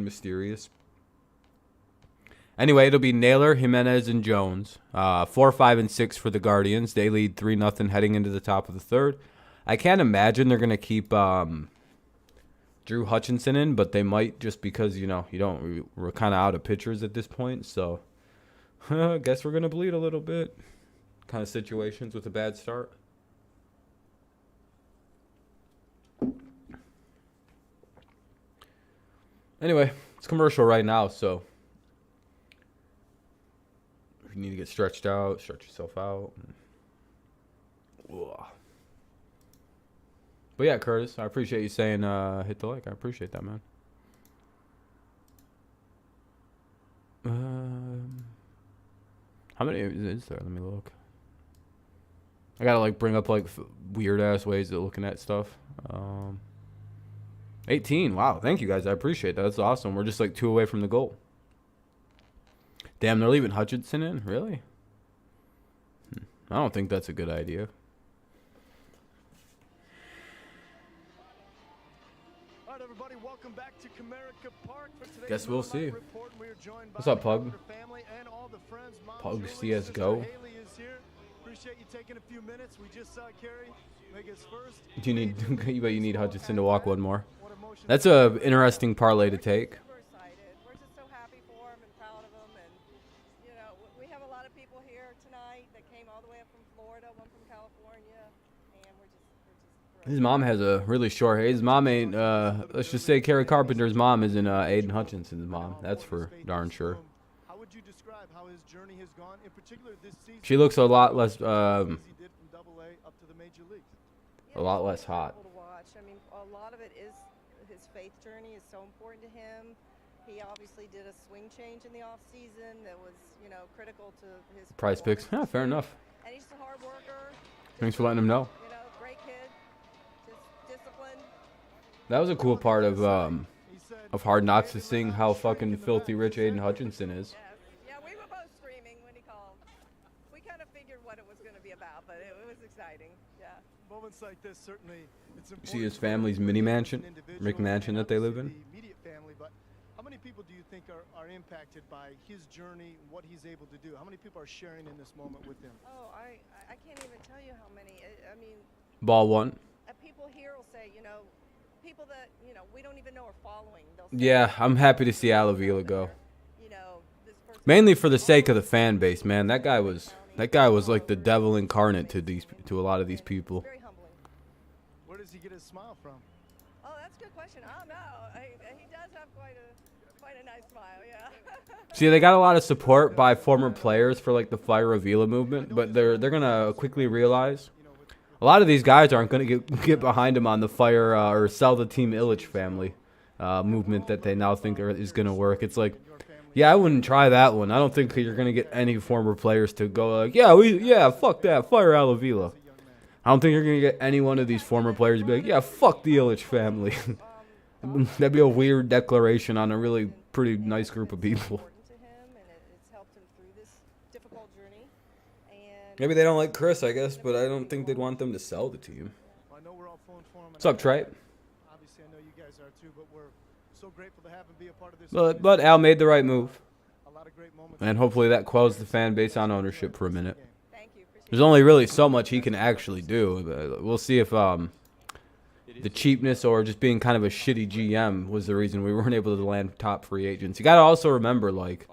mysterious. Anyway, it'll be Naylor, Jimenez, and Jones. 4, 5, and 6 for the Guardians. They lead 3-0 heading into the top of the third. I can't imagine they're gonna keep Drew Hutchinson in, but they might just because we're kind of out of pitchers at this point. So I guess we're gonna bleed a little bit. Kind of situations with a bad start. Anyway, it's commercial right now, so. If you need to get stretched out, stretch yourself out. Ugh. But yeah, Curtis, I appreciate you saying hit the like. I appreciate that, man. How many is there? Let me look. I gotta bring up weird ass ways of looking at stuff. 18. Wow, thank you guys. I appreciate that. That's awesome. We're just 2 away from the goal. Damn, they're leaving Hutchinson in? Really? I don't think that's a good idea. All right, everybody, welcome back to Comerica Park for today's Guess we'll see. report. We are joined What's by up, Pug? the family and all the friends. Mom, Pug Julie, sister CS:GO. Haley is here. Appreciate you taking a few minutes. We just saw Kerry make his first. You need Hutchinson to walk one more. What emotions- That's a interesting parlay to take. Super excited. We're just so happy for him and proud of him. And, we have a lot of people here tonight that came all the way up from Florida, one from California. And we're His mom has a really short hair. His mom ain't, let's just say Kerry Carpenter's mom isn't Aiden Hutchinson's mom. That's for darn sure. How would you describe how his journey has gone, in particular this season? She looks a lot less, He did from AA up to the major leagues. a lot less hot. To watch. I mean, a lot of it is his faith journey is so important to him. He obviously did a swing change in the off season that was, you know, critical to his Price picks. Yeah, fair enough. And he's a hard worker. Thanks for letting him know. You know, great kid. Just disciplined. That was a cool part of Hard Knocks, is seeing how fucking filthy rich Aiden Hutchinson is. Yes. Yeah, we were both screaming when he called. We kind of figured what it was going to be about, but it was exciting. Yeah. Moments like this, certainly, it's important. See his family's mini mansion, McMansion that they live in. The immediate family, but how many people do you think are impacted by his journey, what he's able to do? How many people are sharing in this moment with him? Oh, I can't even tell you how many. I mean, Ball one. people here will say, you know, people that, you know, we don't even know are following. They'll say, Yeah, I'm happy to see Alavila go. you know, this person. Mainly for the sake of the fan base, man. That guy was like the devil incarnate to a lot of these people. Very humbling. Where does he get his smile from? Oh, that's a good question. I don't know. He does have quite a nice smile, yeah. See, they got a lot of support by former players for like the Fire Avila movement, but they're gonna quickly realize a lot of these guys aren't gonna get behind him on the Fire or sell the Team Illich family movement that they now think is gonna work. It's like, yeah, I wouldn't try that one. I don't think you're gonna get any former players to go like, yeah, fuck that, Fire Alavila. I don't think you're gonna get any one of these former players to be like, yeah, fuck the Illich family. That'd be a weird declaration on a really pretty nice group of people. Important to him, and it's helped him through this difficult journey. And Maybe they don't like Chris, I guess, but I don't think they'd want them to sell the team. Well, I know we're all pulling for him. What's up, Trey? Obviously, I know you guys are too, but we're so grateful to have him be a part of this. But Al made the right move, A lot of great moments. and hopefully that quells the fan base on ownership for a minute. thank you. Appreciate There's only really so much he can actually do. We'll see if the cheapness or just being kind of a shitty GM was the reason we weren't able to land top free agents. You got to also remember, like,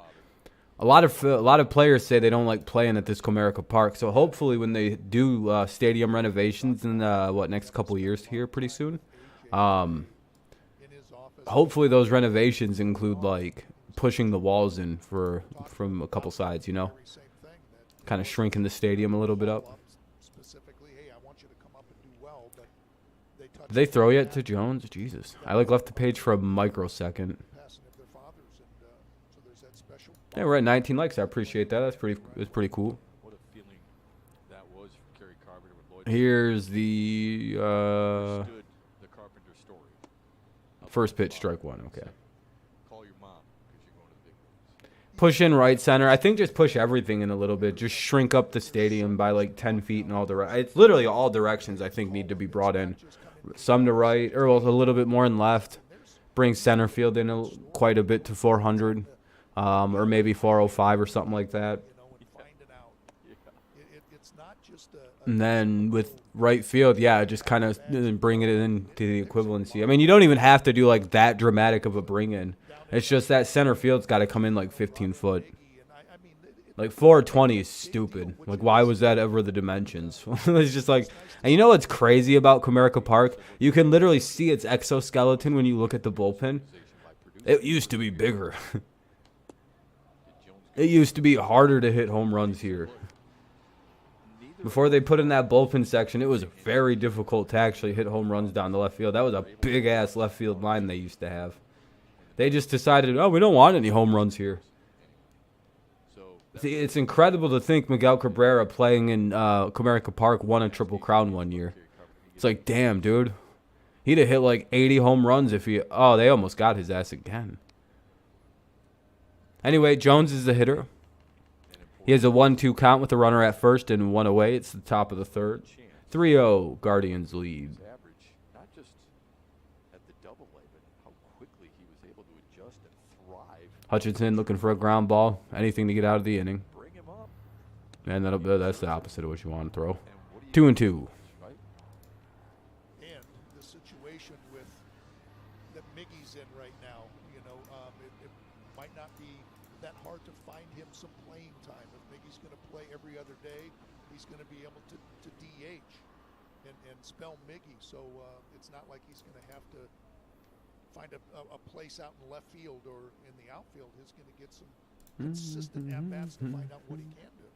a lot of players say they don't like playing at this Comerica Park. So hopefully when they do stadium renovations in next couple of years here pretty soon, hopefully those renovations include like pushing the walls in from a couple sides, you know, kind of shrinking the stadium a little bit up. Specifically, hey, I want you to come up and do well, but they touch Did they throw yet to Jones? Jesus, I like left the page for a microsecond. passing of their fathers, and so there's that special. Yeah, we're at 19 likes. I appreciate that. That's pretty cool. What a feeling that was for Kerry Carpenter with Lloyd. Here's the Understood the Carpenter story. first pitch, strike one. Okay. Call your mom because you're going to the big leagues. Push in right center. I think just push everything in a little bit. Just shrink up the stadium by like 10 feet in all directions. It's literally all directions I think need to be brought in. Some to right, or a little bit more in left. Bring center field in quite a bit to 400, or maybe 405 or something like that. You know, and finding out. It's not just a And then with right field, yeah, just kind of bring it into the equivalency. I mean, you don't even have to do like that dramatic of a bring in. It's just that center field's got to come in like 15 foot. Like 420 is stupid. Like, why was that ever the dimensions? It's just like, and you know what's crazy about Comerica Park? You can literally see its exoskeleton when you look at the bullpen. It used to be bigger. It used to be harder to hit home runs here. Before they put in that bullpen section, it was very difficult to actually hit home runs down the left field. That was a big-ass left field line they used to have. They just decided, oh, we don't want any home runs here. See, it's incredible to think Miguel Cabrera playing in Comerica Park won a Triple Crown one year. It's like, damn, dude. He'd have hit like 80 home runs if he... Oh, they almost got his ass again. Anyway, Jones is the hitter. He has a 1-2 count with a runner at first and one away. It's the top of the third. 3-0, Guardians lead. Average, not just at the double A, but how quickly he was able to adjust and thrive. Hutchinson looking for a ground ball. Anything to get out of the inning. Bring him up. And that's the opposite of what you want to throw. 2-2. Right? And the situation with that Miggy's in right now, you know, it might not be that hard to find him some playing time. If Miggy's going to play every other day, he's going to be able to DH. and spell Miggy. So it's not like he's going to have to find a place out in left field or in the outfield. He's going to get some consistent at-bats to find out what he can do.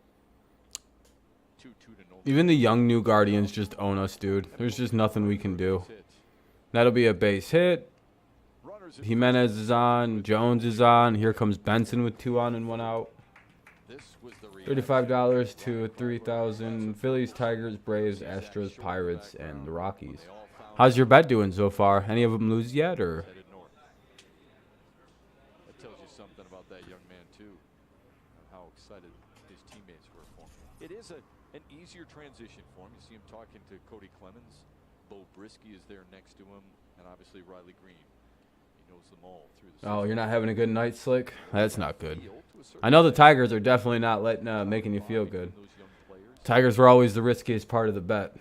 2-2 to no. Even the young new Guardians just own us, dude. There's just nothing we can do. That'll be a base hit. Jimenez is on. Jones is on. Here comes Benson with 2 on and 1 out. $35 to 3,000. Phillies, Tigers, Braves, Astros, Pirates, and the Rockies. How's your bet doing so far? Any of them lose yet, or? That tells you something about that young man too, and how excited his teammates were for him. It is an easier transition for him. You see him talking to Cody Clemens. Bo Brisky is there next to him, and obviously Riley Green. He knows them all through the season. Oh, you're not having a good night, Slick? That's not good. I know the Tigers are definitely not making you feel good. Tigers were always the riskiest part of the bet.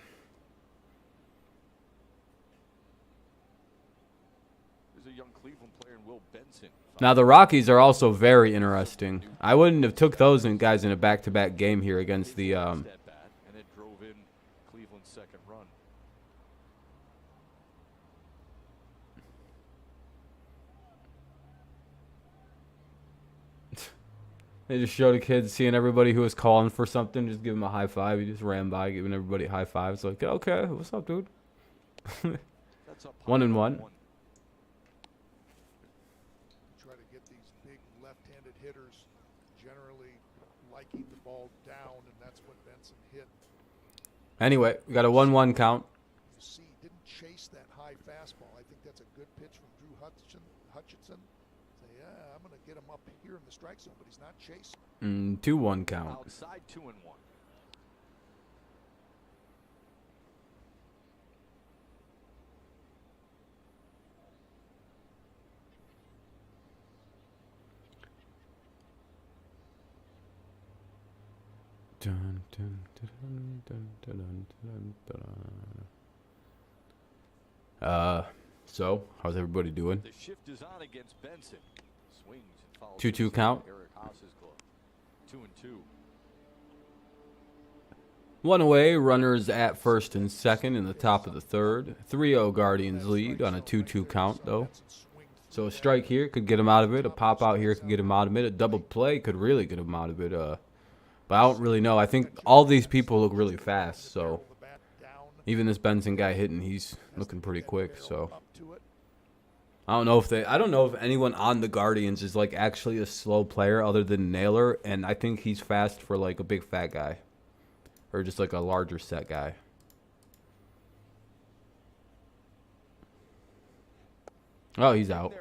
There's a young Cleveland player in Will Benson. Now, the Rockies are also very interesting. I wouldn't have took those guys in a back-to-back game here against the... And it drove in Cleveland's second run. They just showed a kid seeing everybody who was calling for something, just give him a high five. He just ran by, giving everybody high fives. Like, okay, what's up, dude? 1 and 1. Try to get these big left-handed hitters generally liking the ball down, and that's what Benson hit. Anyway, we got a 1-1 count. You see, he didn't chase that high fastball. I think that's a good pitch from Drew Hutchinson. Say, yeah, I'm going to get him up here in the strike zone, but he's not chasing. 2-1 count. Outside 2-1. Dun, dun, dun, dun, dun, dun, dun, dun. So, how's everybody doing? The shift is on against Benson. Swings and fouls. 2-2 count. Eric Haas's glove. 2-2. 1 away, runners at first and second in the top of the third. 3-0 Guardians lead on a 2-2 count, though. So a strike here could get him out of it. A pop out here could get him out of it. A double play could really get him out of it. But I don't really know. I think all these people look really fast. So even this Benson guy hitting, he's looking pretty quick. So I don't know if anyone on the Guardians is like actually a slow player other than Naylor. And I think he's fast for like a big fat guy. Or just like a larger set guy. Oh, he's out.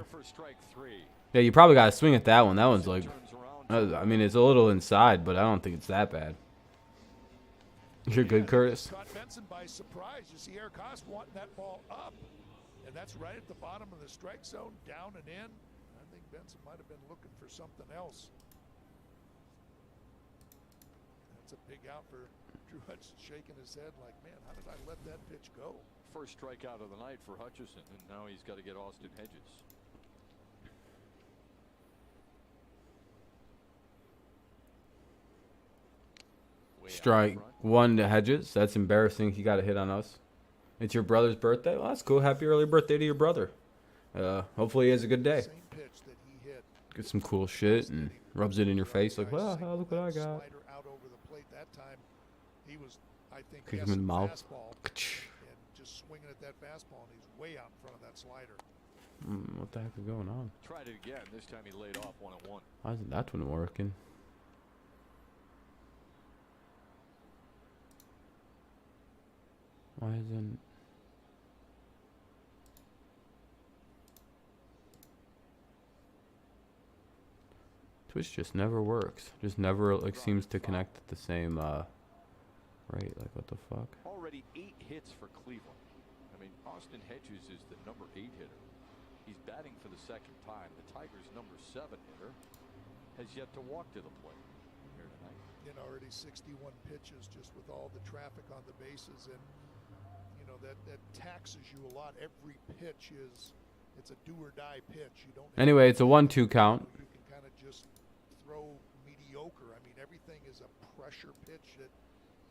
Yeah, you probably got to swing at that one. That one's like, I mean, it's a little inside, but I don't think it's that bad. You're good, Curtis. Caught Benson by surprise. You see Eric Haas wanting that ball up, and that's right at the bottom of the strike zone, down and in. I think Benson might have been looking for something else. That's a big out for Drew Hutchinson, shaking his head like, man, how did I let that pitch go? First strikeout of the night for Hutchinson, and now he's got to get Austin Hedges. Strike 1 to Hedges. That's embarrassing. He got a hit on us. It's your brother's birthday? Well, that's cool. Happy early birthday to your brother. Hopefully he has a good day. Same pitch that he hit. Get some cool shit and rubs it in your face like, well, look what I got. Slider out over the plate that time. He was, I think, Kick him in the mouth. fastball and just swinging at that fastball, and he's way out in front of that slider. What the heck is going on? Tried it again. This time he laid off 1-1. Why isn't that one working? Why isn't... Twitch just never works. Just never like seems to connect at the same rate. Like what the fuck? Already 8 hits for Cleveland. I mean, Austin Hedges is the number 8 hitter. He's batting for the second time. The Tigers' number 7 hitter has yet to walk to the plate here tonight. In already 61 pitches just with all the traffic on the bases, and you know that taxes you a lot. Every pitch it's a do or die pitch. You don't Anyway, it's a 1-2 count. You can kind of just throw mediocre. I mean, everything is a pressure pitch that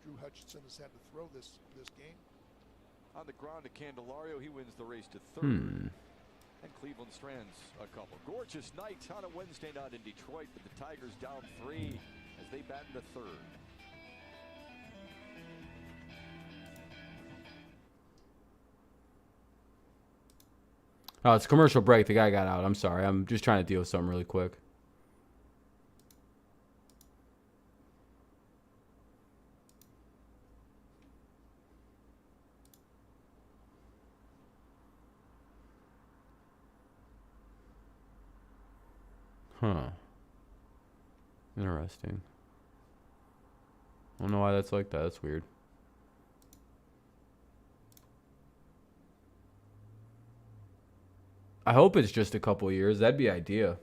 Drew Hutchinson has had to throw this game. On the ground to Candelario, he wins the race to third. And Cleveland strands a couple. Gorgeous night on a Wednesday night in Detroit, with the Tigers down 3 as they bat in the third. Oh, it's a commercial break. The guy got out. I'm sorry. I'm just trying to deal with something really quick. Huh. Interesting. I don't know why that's like that. That's weird. I hope it's just a couple years. That'd be ideal.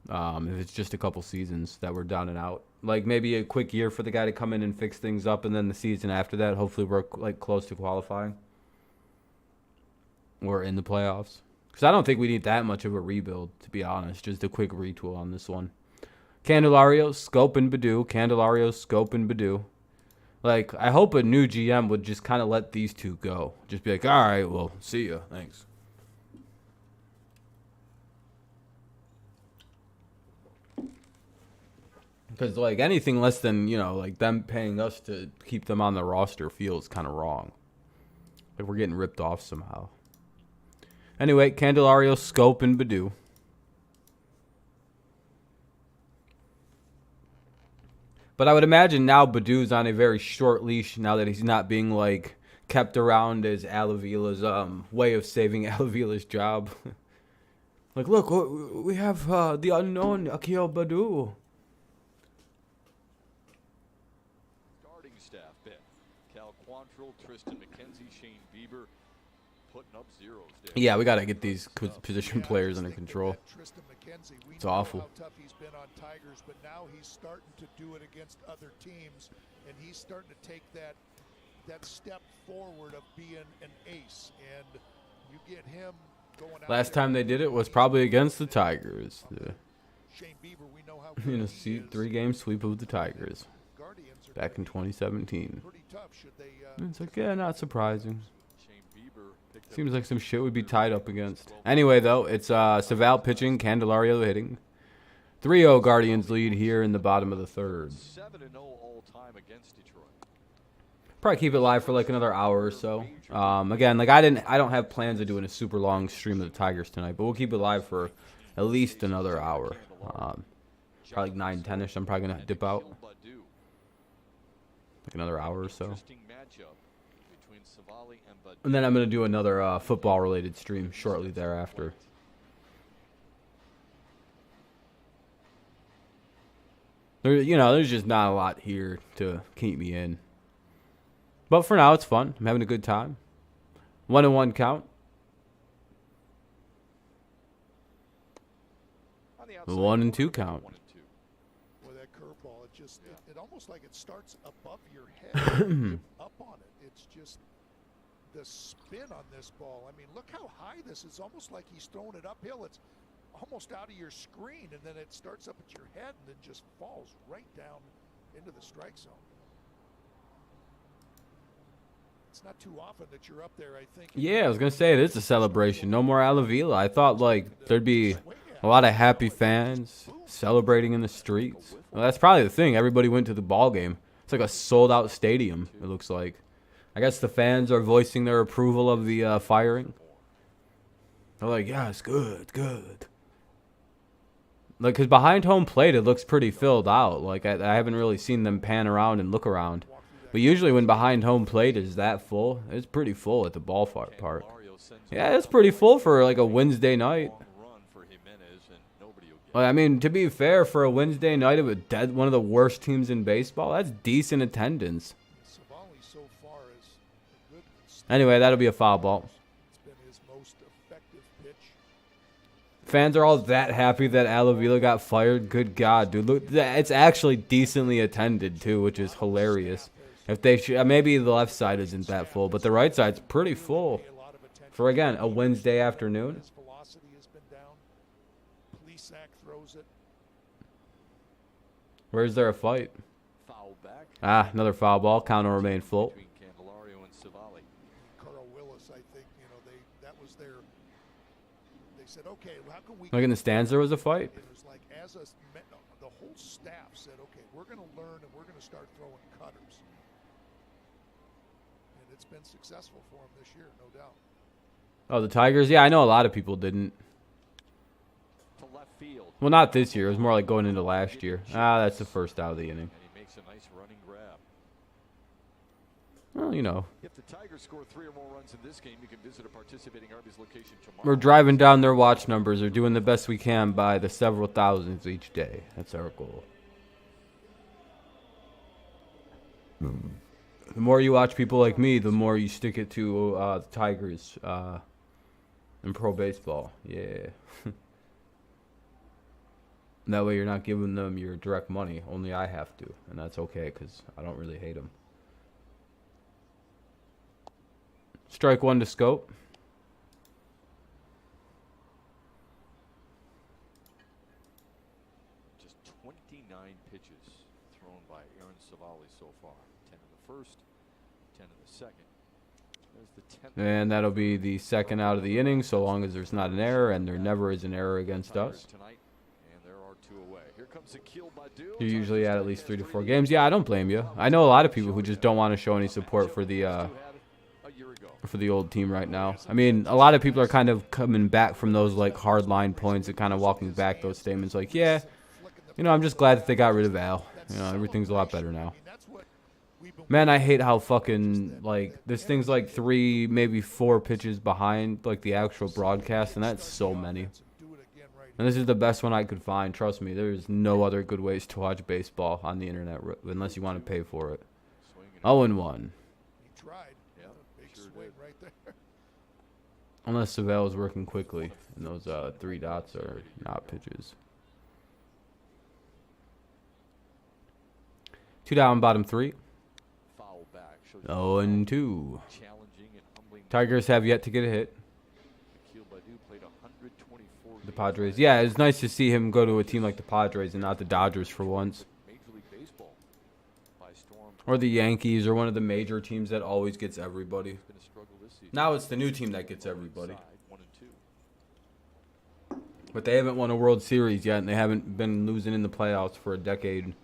If it's just a couple seasons that we're down and out. Like maybe a quick year for the guy to come in and fix things up, and then the season after that, hopefully we're like close to qualifying. Or in the playoffs. Because I don't think we need that much of a rebuild, to be honest. Just a quick retool on this one. Candelario, Scope, and Badu. Candelario, Scope, and Badu. Like, I hope a new GM would just kind of let these two go. Just be like, all right, well, see ya. Thanks. Because, like, anything less than, you know, like, them paying us to keep them on the roster feels kind of wrong. Like, we're getting ripped off somehow. Anyway, Candelario, Scope, and Badu. But I would imagine now Badu's on a very short leash now that he's not being, like, kept around as Alavila's way of saving Alavila's job. Like, look, we have the unknown Akil Badu. Starting staff bet. Cal Quantrill, Tristan McKenzie, Shane Bieber putting up zeros there. Yeah, we got to get these position players under control. It's awful. How tough he's been on Tigers, but now he's starting to do it against other teams, and he's starting to take that step forward of being an ace. And you get him going out. Last time they did it was probably against the Tigers. Shane Bieber, we know how In a he is. 3-game sweep of the Tigers back in 2017. Pretty tough. Should they, It's like, yeah, not surprising. Shane Bieber picked up Seems like some shit would be tied up against. Anyway, though, it's Saval pitching, Candelario hitting. 3-0 Guardians lead here in the bottom of the third. 7-0 all time against Detroit. Probably keep it live for like another hour or so. Again, like I don't have plans of doing a super long stream of the Tigers tonight, but we'll keep it live for at least another hour. Probably like 9-10ish. I'm probably gonna dip out like another hour or so. Interesting matchup between Savali and Badu. And then I'm going to do another football-related stream shortly thereafter. There's just not a lot here to keep me in. But for now, it's fun. I'm having a good time. 1-1 count. On the The outside, 1-2 count. 1-2. with that curveball, it almost like it starts above your head, and you up on it. It's just the spin on this ball. I mean, look how high this is. Almost like he's throwing it uphill. It's almost out of your screen, and then it starts up at your head and then just falls right down into the strike zone. It's not too often that you're up there, I think. Yeah, I was going to say, it is a celebration. No more Alavila. I thought, like, there'd be a lot of happy fans celebrating in the streets. Well, that's probably the thing. Everybody went to the ball game. It's like a sold-out stadium, it looks like. I guess the fans are voicing their approval of the firing. They're like, yeah, it's good, good. Like, because behind home plate, it looks pretty filled out. Like, I haven't really seen them pan around and look around. But usually when behind home plate is that full, it's pretty full at the ballpark park. Yeah, it's pretty full for, like, a Wednesday night. Well, I mean, to be fair, for a Wednesday night of one of the worst teams in baseball, that's decent attendance. Anyway, that'll be a foul ball. Fans are all that happy that Alavila got fired. Good God, dude. Look, it's actually decently attended, too, which is hilarious. If they maybe the left side isn't that full, but the right side's pretty full. For, again, a Wednesday afternoon. Where's there a fight? Foul back. Ah, another foul ball. Count will remain full. said, okay, well, how can we? Like in the stands, there was a fight. It was like the whole staff said, okay, we're going to learn and we're going to start throwing cutters. And it's been successful for them this year, no doubt. Oh, the Tigers? Yeah, I know a lot of people didn't. To left field. Well, not this year. It was more like going into last year. That's the first out of the inning. And he makes a nice running grab. Well, you know. If the Tigers score 3 or more runs in this game, you can visit a participating Arby's location tomorrow. We're driving down their watch numbers. We're doing the best we can by the several thousands each day. That's our goal. The more you watch people like me, the more you stick it to the Tigers in pro baseball. Yeah. That way you're not giving them your direct money. Only I have to. And that's okay because I don't really hate them. Strike one to scope. Just 29 pitches thrown by Aaron Savali so far. 10 in the first, 10 in the second. There's the 10th. And that'll be the second out of the inning, so long as there's not an error, and there never is an error against us. Tonight, and there are 2 away. Here comes the kill by duel. You're usually at least 3 to 4 games. Yeah, I don't blame you. I know a lot of people who just don't want to show any support for the old team right now. I mean, a lot of people are kind of coming back from those like hard line points and kind of walking back those statements like, yeah, you know, I'm just glad that they got rid of Al. You know, everything's a lot better now. Man, I hate how fucking, like, this thing's like 3, maybe 4 pitches behind, like, the actual broadcast, and that's so many. And this is the best one I could find. Trust me, there's no other good ways to watch baseball on the internet unless you want to pay for it. 0-1. Unless Savale is working quickly, and those 3 dots are not pitches. 2 down, bottom 3. 0-2. Tigers have yet to get a hit. The Padres. Yeah, it's nice to see him go to a team like the Padres and not the Dodgers for once. Or the Yankees, or one of the major teams that always gets everybody. Now it's the new team that gets everybody. But they haven't won a World Series yet, and they haven't been losing in the playoffs for a decade.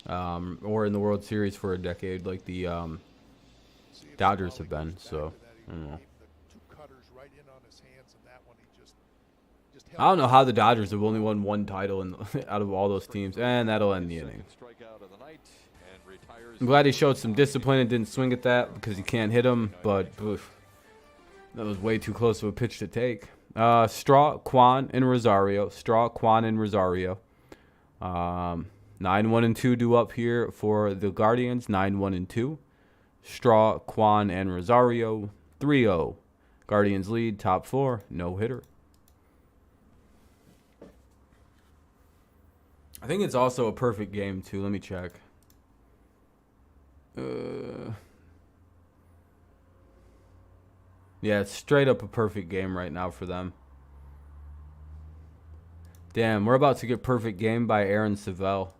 Or in the World Series for a decade, like the Dodgers have been. So, I don't know. I don't know how the Dodgers have only won 1 title out of all those teams. And that'll end the inning. I'm glad he showed some discipline and didn't swing at that because he can't hit him. But oof, that was way too close of a pitch to take. Straw, Kwan, and Rosario. Straw, Kwan, and Rosario. 9-1-2 due up here for the Guardians. 9-1-2. Straw, Kwan, and Rosario. 3-0. Guardians lead. Top 4. No hitter. I think it's also a perfect game, too. Let me check. Yeah, it's straight up a perfect game right now for them. Damn, we're about to get perfect game by Aaron Savale.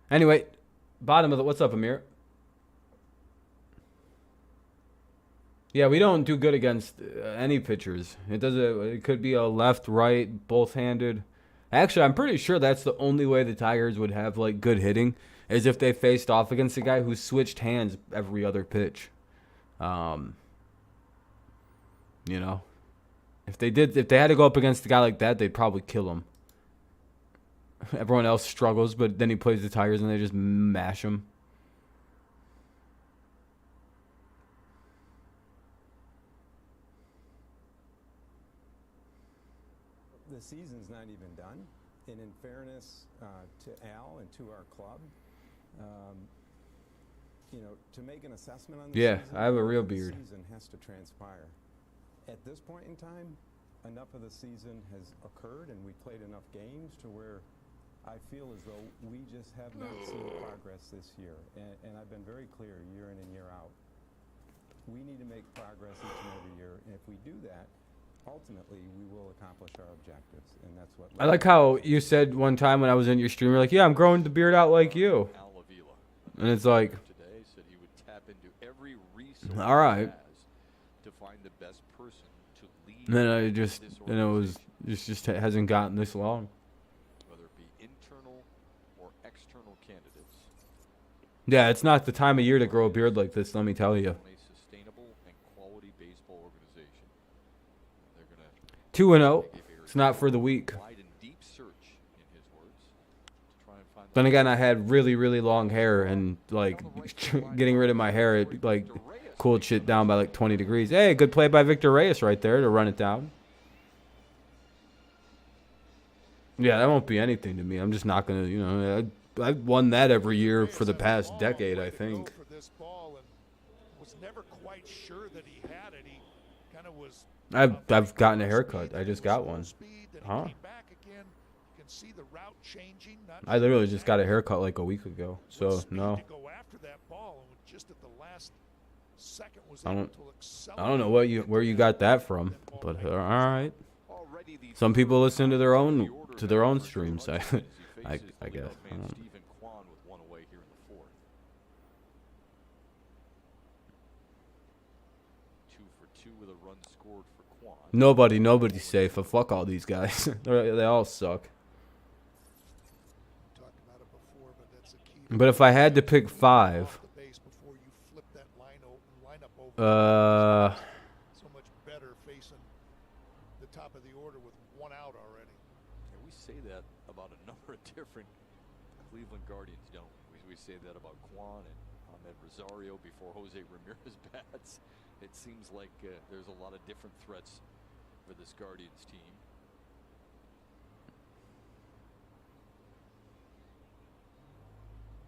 Anyway, bottom of the... What's up, Amir? Yeah, we don't do good against any pitchers. It could be a left, right, both-handed. Actually, I'm pretty sure that's the only way the Tigers would have like good hitting is if they faced off against a guy who switched hands every other pitch. You know, if they had to go up against a guy like that, they'd probably kill him. Everyone else struggles, but then he plays the Tigers and they just mash him. The season's not even done, and in fairness to Al and to our club, you know, to make an assessment on the season, I have a real the beard. season has to transpire. At this point in time, enough of the season has occurred and we played enough games to where I feel as though we just have not seen progress this year. And I've been very clear year in and year out. We need to make progress each and every year. And if we do that, ultimately we will accomplish our objectives. And that's what I like how you said one time when I was in your stream, you're like, yeah, I'm growing the beard out like you. And it's like, Today said he would tap into every resource all right. he has to find the best person to lead. And then I just, this and it was, organization, just hasn't gotten this long. whether it be internal or external candidates. Yeah, it's not the time of year to grow a beard like this, let me tell you. On a sustainable and quality baseball organization. They're gonna 2-0. It's not for the weak. wide and deep search, in his words, to try and find Then again, I had really, really long hair, and like getting rid of my hair, it like cooled shit down by like 20 degrees. Hey, good play by Victor Reyes right there to run it down. Yeah, that won't be anything to me. I'm just not gonna, you know, I've won that every year for the past decade, I think. For this ball and was never quite sure that he had it. He kind of was. I've gotten a haircut. I just got one. Huh? I literally just got a haircut like a week ago. So no. I don't know where you got that from, but all right. Some people listen to their own streams. I guess. I don't know. Nobody's safe. Fuck all these guys. They all suck. But if I had to pick 5, so much better facing the top of the order with 1 out already. And we say that about a number of different Cleveland Guardians, don't we? We say that about Quan and Ahmed Rosario before Jose Ramirez bats. It seems like there's a lot of different threats for this Guardians team.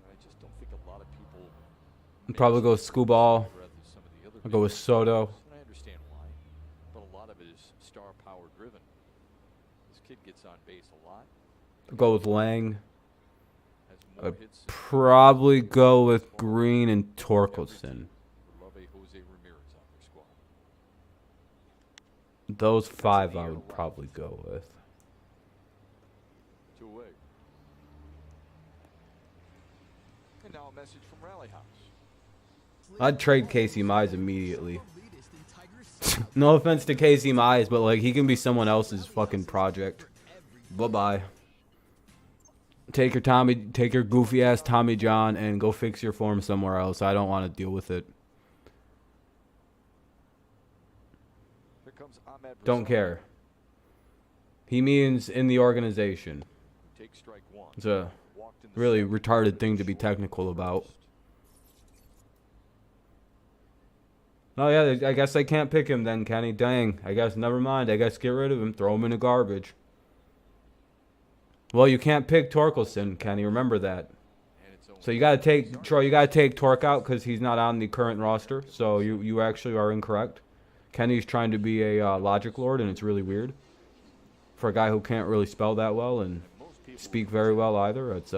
I just don't think a lot of people I'd probably go with Scooball. I'll go with Soto. I understand why, but a lot of it is star power driven. This kid gets on base a lot. I'll go with Lang. Has more I'd hits. probably go with Green and Torkelson. Love a Jose Ramirez on their squad. Those 5 I would probably go with. 2 away. And now a message from Rally House. I'd trade Casey Mize immediately. No offense to Casey Mize, but like he can be someone else's fucking project. Bye-bye. Take your goofy ass Tommy John and go fix your form somewhere else. I don't want to deal with it. Here comes Ahmed Don't Rosario. care. He means in the organization. Take strike 1. It's a Walked in the really seventh. retarded thing to be technical about. Oh yeah, I guess I can't pick him then, Kenny. Dang. I guess never mind. I guess get rid of him. Throw him in the garbage. Well, you can't pick Torkelson, Kenny. Remember that. So you gotta take Troy. You gotta take Torque out because he's not on the current roster. So you actually are incorrect. Kenny's trying to be a logic lord, and it's really weird for a guy who can't really spell that well and speak very well either. It's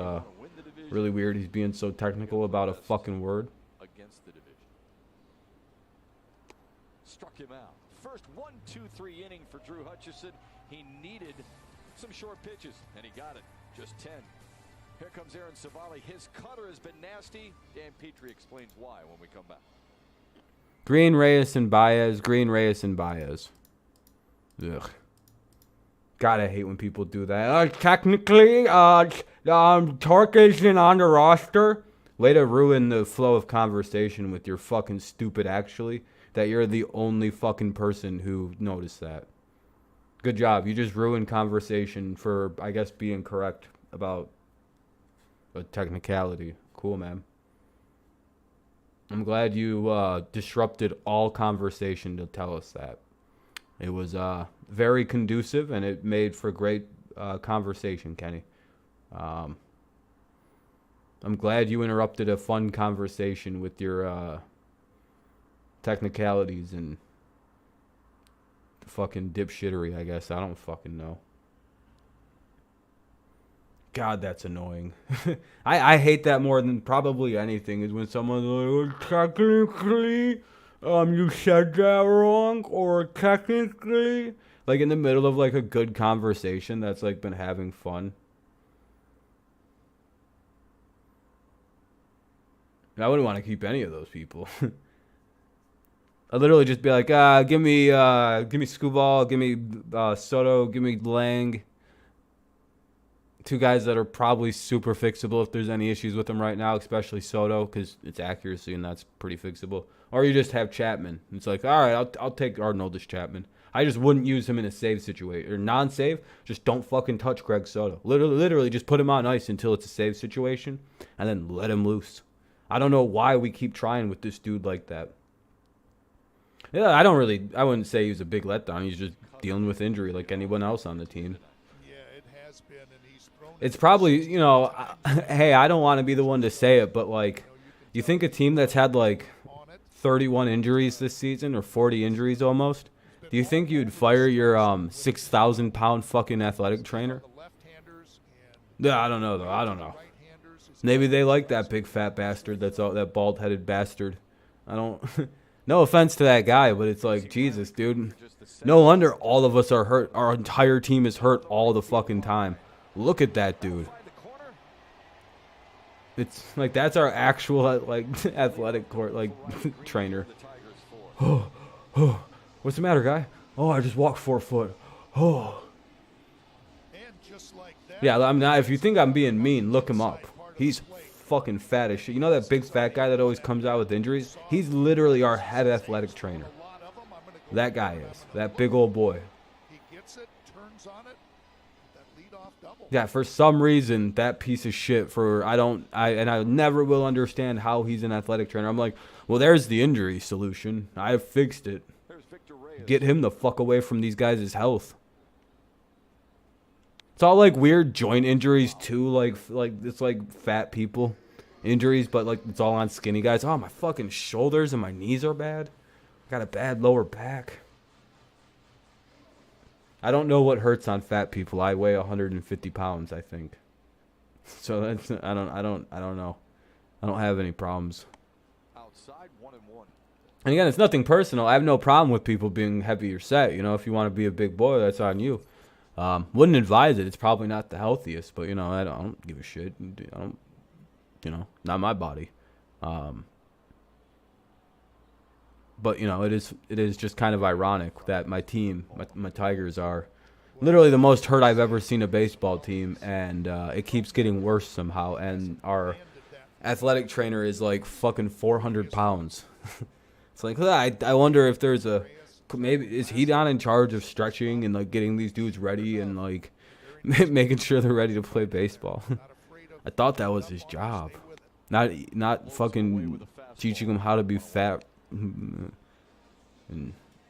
really weird. He's being so technical about a fucking word. Against the division. Struck him out. First 1-2-3 inning for Drew Hutchison. He needed some short pitches, and he got it. Just 10. Here comes Aaron Savali. His cutter has been nasty. Dan Petrie explains why when we come back. Green, Reyes, and Baez. Green, Reyes, and Baez. Ugh. God, I hate when people do that. Technically, Torque isn't on the roster. Way to ruin the flow of conversation with your fucking stupid actually. That you're the only fucking person who noticed that. Good job. You just ruined conversation for, I guess, being correct about a technicality. Cool, man. I'm glad you disrupted all conversation to tell us that. It was very conducive, and it made for great conversation, Kenny. I'm glad you interrupted a fun conversation with your technicalities and fucking dipshittery, I guess. I don't fucking know. God, that's annoying. I hate that more than probably anything, is when someone's like, well, technically, you said that wrong, or technically, like in the middle of like a good conversation that's like been having fun. I wouldn't want to keep any of those people. I'd literally just be like, give me Scuball, give me Soto, give me Lang. Two guys that are probably super fixable if there's any issues with them right now, especially Soto, because it's accuracy and that's pretty fixable. Or you just have Chapman. It's like, all right, I'll take Arnoldis Chapman. I just wouldn't use him in a save situation or non-save. Just don't fucking touch Greg Soto. Literally, just put him on ice until it's a save situation, and then let him loose. I don't know why we keep trying with this dude like that. Yeah, I wouldn't say he's a big letdown. He's just dealing with injury like anyone else on the team. It's probably, hey, I don't want to be the one to say it, but, like, you think a team that's had, like, 31 injuries this season, or 40 injuries almost, do you think you'd fire your 6,000-pound fucking athletic trainer? Yeah, I don't know, though. I don't know. Maybe they like that big fat bastard, that bald-headed bastard. I don't... No offense to that guy, but it's like, Jesus, dude. No wonder all of us are hurt. Our entire team is hurt all the fucking time. Look at that dude. It's like that's our actual like athletic court like trainer. What's the matter, guy? Oh, I just walked 4 foot. Oh. Yeah, I'm not. If you think I'm being mean, look him up. He's fucking fat as shit. You know that big fat guy that always comes out with injuries? He's literally our head athletic trainer. That guy is. That big old boy. Yeah, for some reason, that piece of shit I never will understand how he's an athletic trainer. I'm like, well, there's the injury solution. I fixed it. Get him the fuck away from these guys' health. It's all like weird joint injuries too, like it's like fat people injuries, but like it's all on skinny guys. Oh, my fucking shoulders and my knees are bad. I got a bad lower back. I don't know what hurts on fat people. I weigh 150 pounds, I think. So that's I don't know. I don't have any problems. Outside 1-1. And again, it's nothing personal. I have no problem with people being heavy or set. You know, if you want to be a big boy, that's on you. Wouldn't advise it. It's probably not the healthiest, but I don't give a shit. I don't, not my body. But it is just kind of ironic that my team, my Tigers, are literally the most hurt I've ever seen a baseball team, and it keeps getting worse somehow. And our athletic trainer is like fucking 400 pounds. It's like I wonder if there's maybe is he not in charge of stretching and like getting these dudes ready and like making sure they're ready to play baseball? I thought that was his job, not fucking teaching them how to be fat. And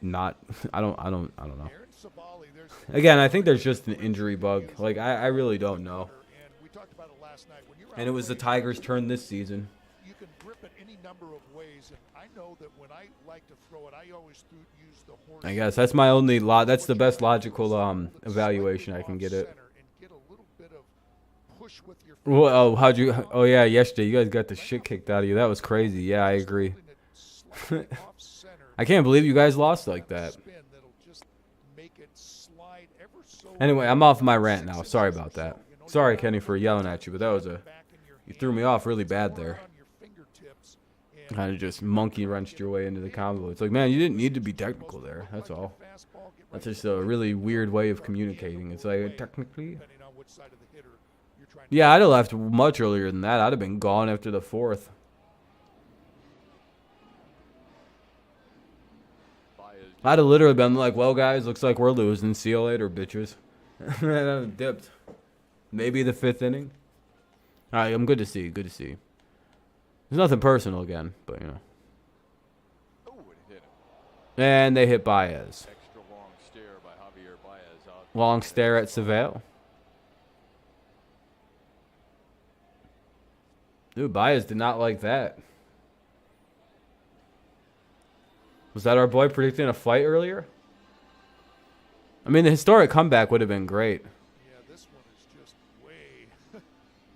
not I don't know. Again, I think there's just an injury bug. Like I really don't know. And it was the Tigers' turn this season. You can grip it any number of ways, and I know that when I like to throw it, I always use the horse. I guess that's my only that's the best logical evaluation I can get it. Well, oh yeah, yesterday you guys got the shit kicked out of you. That was crazy. Yeah, I agree. I can't believe you guys lost like that. Anyway, I'm off my rant now. Sorry about that. Sorry, Kenny, for yelling at you, but that was you threw me off really bad there. Kind of just monkey wrenched your way into the combo. It's like, man, you didn't need to be technical there. That's all. That's just a really weird way of communicating. It's like, technically. Yeah, I'd have left much earlier than that. I'd have been gone after the 4th. I'd have literally been like, well, guys, looks like we're losing. See you later, bitches. And I'd have dipped. Maybe the 5th inning. All right, I'm good to see you. Good to see you. There's nothing personal again, but, And they hit Baez. Extra long stare by Javier Baez out. Long stare at Seville. Dude, Baez did not like that. Was that our boy predicting a fight earlier? I mean, the historic comeback would have been great. Yeah, this one is just way in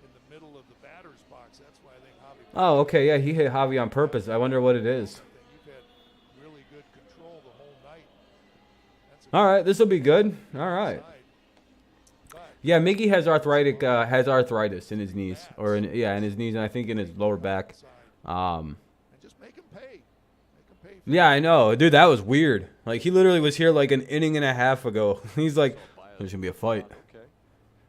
the middle of the batter's box. That's why I think Javi. Oh, okay, yeah, he hit Javi on purpose. I wonder what it is. You've had really good control the whole night. That's a All right, this will be good. All right. Yeah, Miggy has arthritis in his knees, or in his knees, and I think in his lower back. and just make him pay. Make him pay for Yeah, I know, dude. That was weird. Like, he literally was here like an inning and a half ago. He's like, there's gonna be a fight. Okay.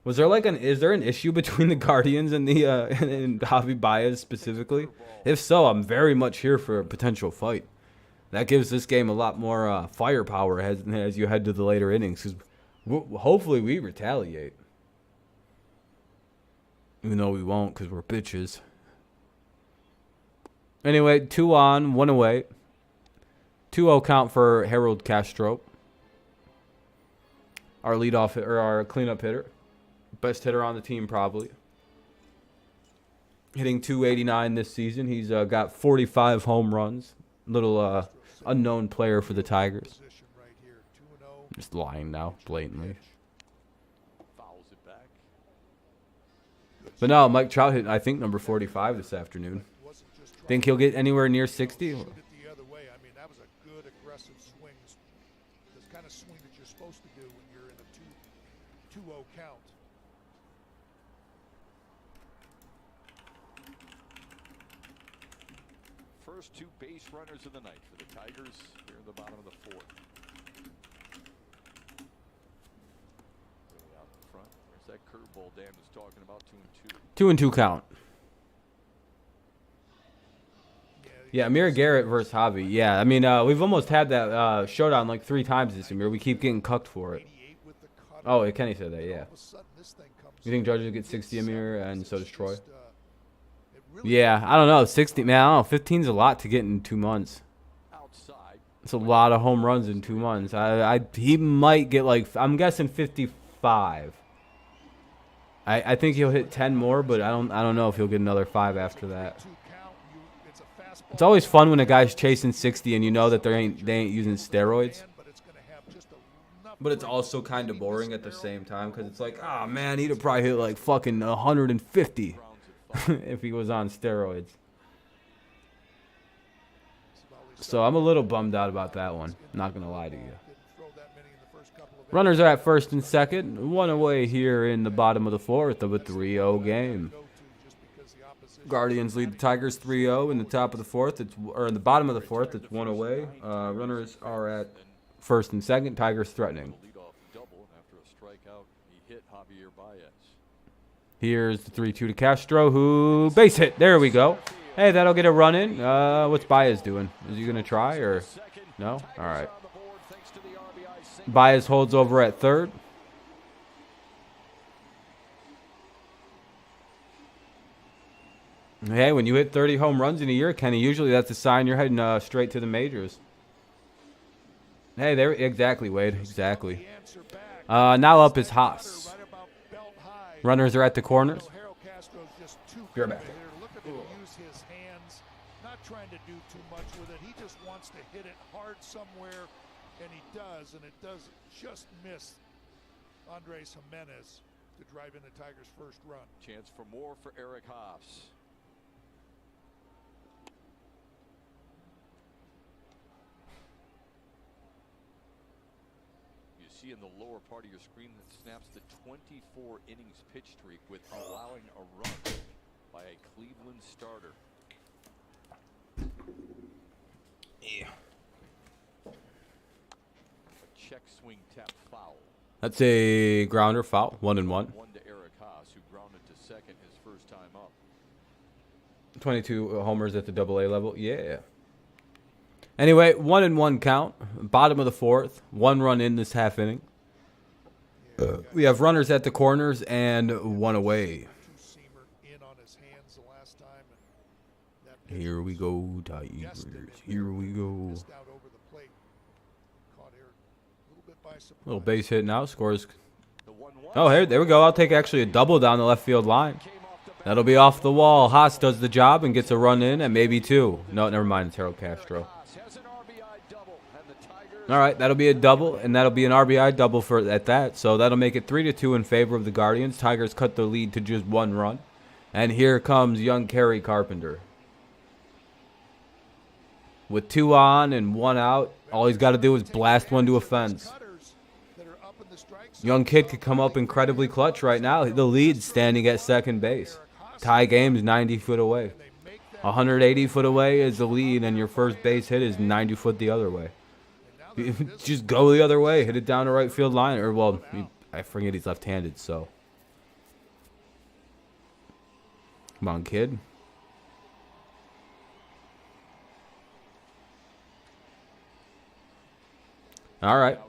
Was there like is there an issue between the Guardians and the and Javi Baez specifically? If so, I'm very much here for a potential fight. That gives this game a lot more firepower as you head to the later innings. Because hopefully we retaliate. Even though we won't, because we're bitches. Anyway, 2 on, 1 away. 2-0 count for Harold Castro. Our leadoff or our cleanup hitter. Best hitter on the team, probably. Hitting .289 this season. He's got 45 home runs. Little unknown player for the Tigers. position right here. 2-0. Just lying now, blatantly. Fouls it back. But no, Mike Trout hit, I think, number 45 this afternoon. Wasn't just trying Think he'll get anywhere near 60? shoot it the other way. I mean, that was a good aggressive swing. The kind of swing that you're supposed to do when you're in a 2-0 count. First 2 base runners of the night for the Tigers here in the bottom of the 4th. Way out in front. There's that curveball Dan was talking about, 2-2. 2-2 count. Yeah, Amir Garrett versus Javi. Yeah, I mean, we've almost had that showdown like 3 times this year. We keep getting cucked for it. 88 with the cutter. Oh, Kenny said that, yeah. All of a sudden, this thing comes You think in. Judge will get 60, Amir, and so does Troy? Just, it really Yeah, I don't know. 60, man, I don't know. 15's a lot to get in 2 months. Outside. It's a lot of home runs in 2 months. He might get like, I'm guessing 55. I think he'll hit 10 more, but I don't know if he'll get another 5 after that. 2 count. It's a fastball. It's always fun when a guy's chasing 60 and you know that they ain't using steroids. But it's gonna have just enough But it's break also to kind of keep boring this at the barrel same time because it's like, oh man, he'd have probably hit like fucking 150 Grounds at 5. if he was on steroids. Savali So I'm a little bummed out about that one. Not gonna lie to you. didn't throw that many in the first couple of Runners are at first and second. 1 away here in the bottom of the 4th of a 3-0 game. go to just because the opposition Guardians lead the Tigers 3-0 in the top of the 4th. Or in the bottom of the 4th, it's 1 away. Runners are at first and second. Tigers threatening. Leadoff double, and after a strikeout, he hit Javier Baez. Here's the 3-2 to Castro, who base hit. There we go. Hey, that'll get a run in. What's Baez doing? Is he gonna try or no? All right. On the board thanks to the RBI single. Baez holds over at third. Hey, when you hit 30 home runs in a year, Kenny, usually that's a sign you're heading straight to the majors. Hey, there, exactly, Wade, exactly. answer back. Now up is Haas. Right about belt high. Runners are at the corners. Harold Castro's just too You're good back. a hitter. Look at him use his hands, not trying to do too much with it. He just wants to hit it hard somewhere, and he does, and it does just miss Andres Jimenez to drive in the Tigers' first run. Chance for more for Eric Haas. You see in the lower part of your screen that snaps the 24 innings pitch streak with allowing a run by a Cleveland starter. Yeah. A check swing tap foul. That's a grounder foul, 1-1. One to Eric Haas, who grounded to second his first time up. 22 homers at the AA level. Yeah. Anyway, 1-1 count. Bottom of the 4th. 1 run in this half inning. We have runners at the corners and 1 away. Two-seamer in on his hands the last time, and that pitch Here we go, Tigers. Here we go. missed out over the plate. Caught Eric a little bit by surprise. Little base hit now. Scores. The 1-1. Oh, there we go. I'll take actually a double down the left field line. That'll be off the wall. Haas does the job and gets a run in and maybe 2. No, never mind. It's Harold Castro. Haas has an RBI double, and the Tigers All right, that'll be a double, and that'll be an RBI double for at that. So that'll make it 3-2 in favor of the Guardians. Tigers cut the lead to just 1 run. And here comes young Kerry Carpenter. With 2 on and 1 out, all he's got to do is blast one to a fence. Young kid could come up incredibly clutch right now. The lead's standing at second base. Tie game's 90 foot away. 180 foot away is the lead, and your first base hit is 90 foot the other way. Just go the other way, hit it down the right field line. Or, well, I forget he's left-handed, so. Come on, kid. All right.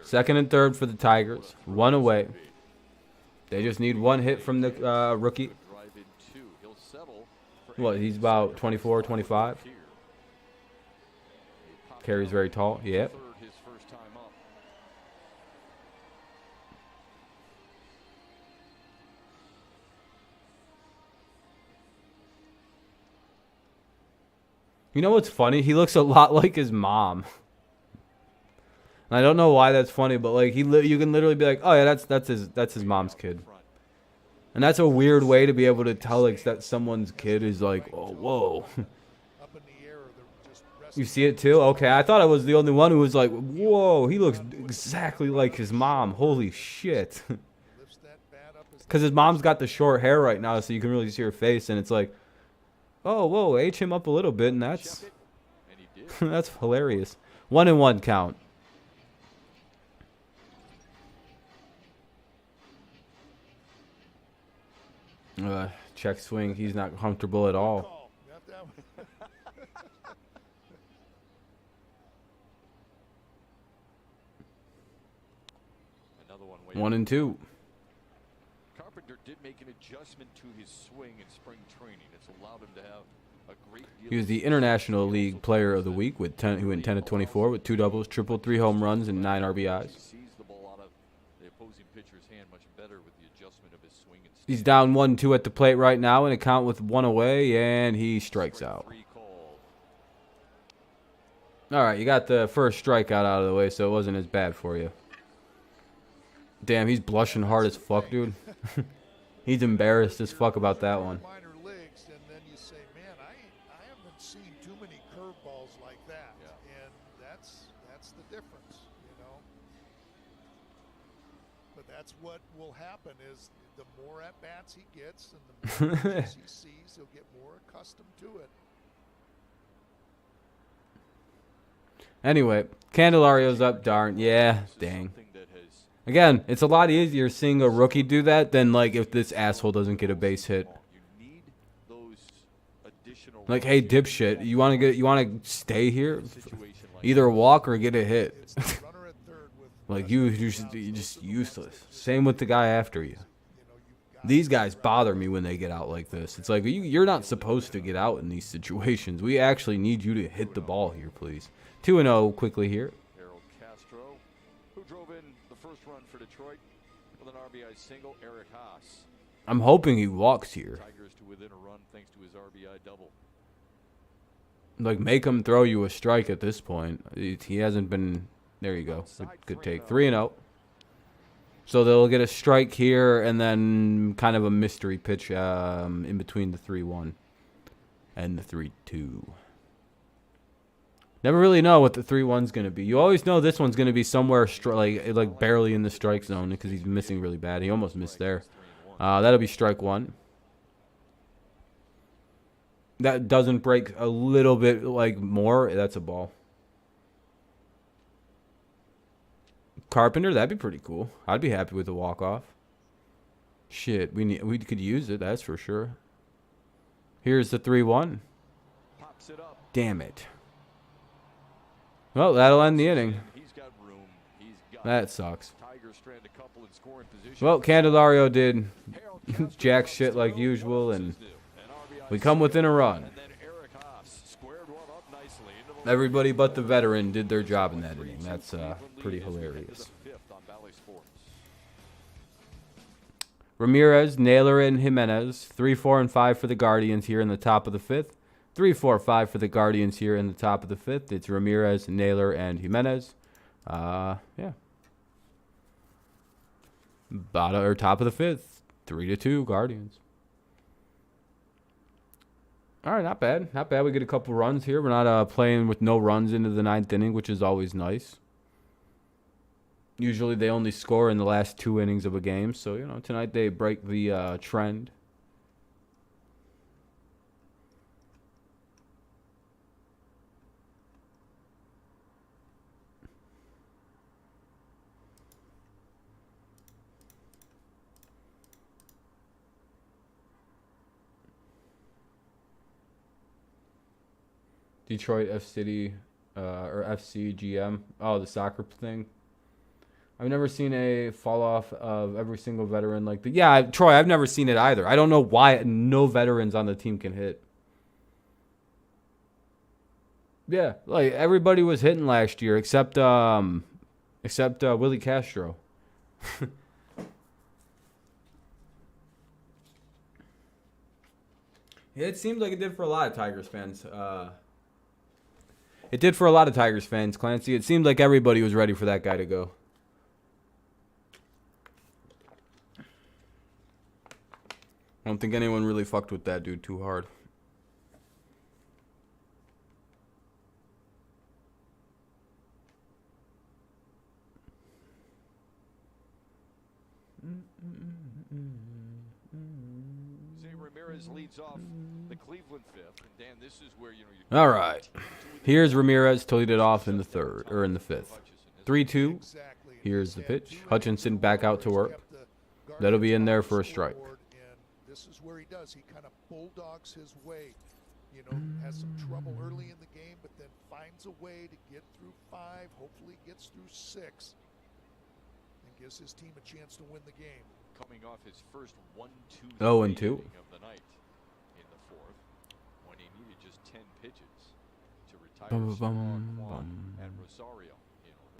Second and third for the Tigers. 1 away. They just need 1 hit from the rookie. What, he's about 24, 25? Carries very tall. Yep. You know what's funny? He looks a lot like his mom. And I don't know why that's funny, but like you can literally be like, oh yeah, that's his mom's kid. And that's a weird way to be able to tell like that someone's kid is like, oh whoa. You see it too? Okay, I thought I was the only one who was like, whoa, he looks exactly like his mom. Holy shit. Because his mom's got the short hair right now, so you can really see her face, and it's like, oh, whoa, H him up a little bit, and that's that's hilarious. 1-1 count. Check swing. He's not comfortable at all. One and two. Carpenter did make an adjustment to his swing in spring training. It's allowed him to have a great deal. He was the International League Player of the Week with 10. He went 10 of 24 with 2 doubles, triple, 3 home runs, and 9 RBIs. Sees the ball out of the opposing pitcher's hand much better with the adjustment of his swing. He's down 1-2 at the plate right now in a count with 1 away, and he strikes out. All right, you got the first strikeout out of the way, so it wasn't as bad for you. Damn, he's blushing hard as fuck, dude. He's embarrassed as fuck about that one. Minor leagues, and then you say, man, I haven't seen too many curveballs like that, and that's the difference, you know. But that's what will happen is the more at bats he gets, and the more pitches he sees, he'll get more accustomed to it. Anyway, Candelario's up, darn. Yeah, dang. Again, it's a lot easier seeing a rookie do that than like if this asshole doesn't get a base hit. Like, hey, dipshit, you want to stay here? Either walk or get a hit. Like you're just useless. Same with the guy after you. These guys bother me when they get out like this. It's like you're not supposed to get out in these situations. We actually need you to hit the ball here, please. 2-0 quickly here. For Detroit with an RBI single, Eric Haas. I'm hoping he walks here. Tigers to within a run thanks to his RBI double. Like, make him throw you a strike at this point. He hasn't been. There you go. Good take. 3-0. So they'll get a strike here and then kind of a mystery pitch in between the 3-1 and the 3-2. Never really know what the 3-1's going to be. You always know this one's going to be somewhere like barely in the strike zone because he's missing really bad. He almost missed there. That'll be strike 1. That doesn't break a little bit like more. That's a ball. Carpenter, that'd be pretty cool. I'd be happy with a walk-off. Shit, we could use it, that's for sure. Here's the 3-1. Damn it. Well, that'll end the inning. That sucks. Well, Candelario did jack shit like usual, and we come within a run. Everybody but the veteran did their job in that inning. That's pretty hilarious. Ramirez, Naylor, and Jimenez. 3, 4, and 5 for the Guardians here in the top of the 5th. 3, 4, 5 for the Guardians here in the top of the 5th. It's Ramirez, Naylor, and Jimenez. Yeah. Bottom or top of the 5th. 3-2 Guardians. All right, not bad. Not bad. We get a couple runs here. We're not playing with no runs into the 9th inning, which is always nice. Usually they only score in the last 2 innings of a game. So, you know, tonight they break the trend. Detroit F City or FC GM. Oh, the soccer thing. I've never seen a fall off of every single veteran like the. Yeah, Troy, I've never seen it either. I don't know why no veterans on the team can hit. Yeah, like everybody was hitting last year except Willie Castro. Yeah, it seemed like it did for a lot of Tigers fans. It did for a lot of Tigers fans, Clancy. It seemed like everybody was ready for that guy to go. I don't think anyone really fucked with that dude too hard. Ramirez leads off the Cleveland 5th. And Dan, this is where, you know, all right. Here's Ramirez to lead it off in the 3rd or in the 5th. 3-2. Here's the pitch. Hutchinson back out to work. That'll be in there for a strike. This is where he does. He kind of bulldogs his way. You know, has some trouble early in the game, but then finds a way to get through 5. Hopefully gets through 6. And gives his team a chance to win the game. Coming off his first 1-2 0-2 of the night in the 4th, when he needed just 10 pitches to retire and Rosario.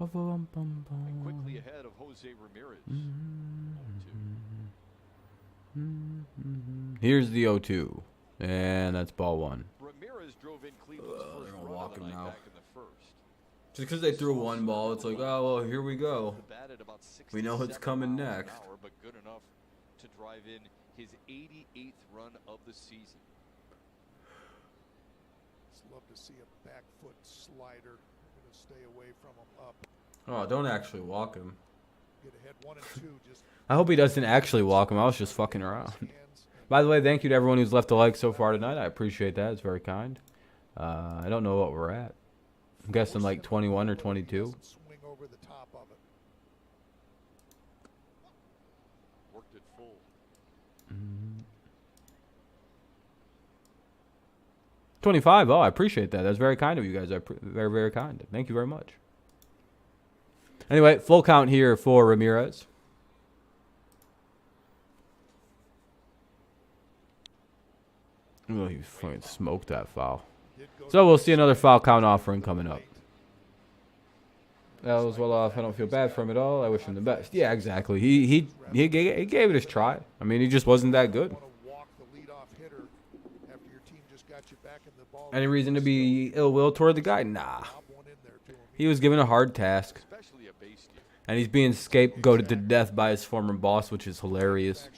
And quickly ahead of Jose Ramirez. 0-2. Here's the 0-2, and that's ball 1. Ramirez drove in Cleveland's first gonna run walk of the him night now. back in the 1st. Just because they threw one ball, it's like, oh well, here we go. We know what's coming next. But good enough to drive in his 88th run of the season. Just love to see a back foot slider. Going to stay away from him up. Oh, don't actually walk him. Get ahead 1 and 2. Just I hope he doesn't actually walk him. I was just fucking around. By the way, thank you to everyone who's left a like so far tonight. I appreciate that. It's very kind. I don't know what we're at. I'm guessing like 21 or 22. swing over the top of it. Worked it full. 25. Oh, I appreciate that. That's very kind of you guys. Very, very kind. Thank you very much. Anyway, full count here for Ramirez. Oh, he fucking smoked that foul. So we'll see another foul count offering coming up. That was well off. I don't feel bad for him at all. I wish him the best. Yeah, exactly. He gave it his try. I mean, he just wasn't that good. Any reason to be ill will toward the guy? Nah. He was given a hard task. And he's being scapegoated to death by his former boss, which is hilarious.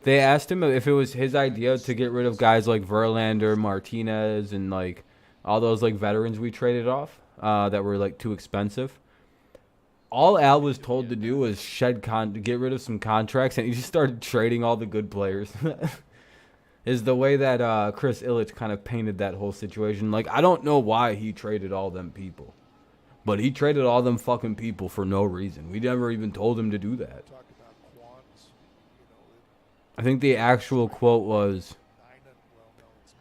They asked him if it was his idea to get rid of guys like Verlander, Martinez, and like all those like veterans we traded off that were like too expensive. All Al was told to do was get rid of some contracts, and he just started trading all the good players. Is the way that Chris Ilitch kind of painted that whole situation. Like, I don't know why he traded all them people. But he traded all them fucking people for no reason. We never even told him to do that. I think the actual quote was,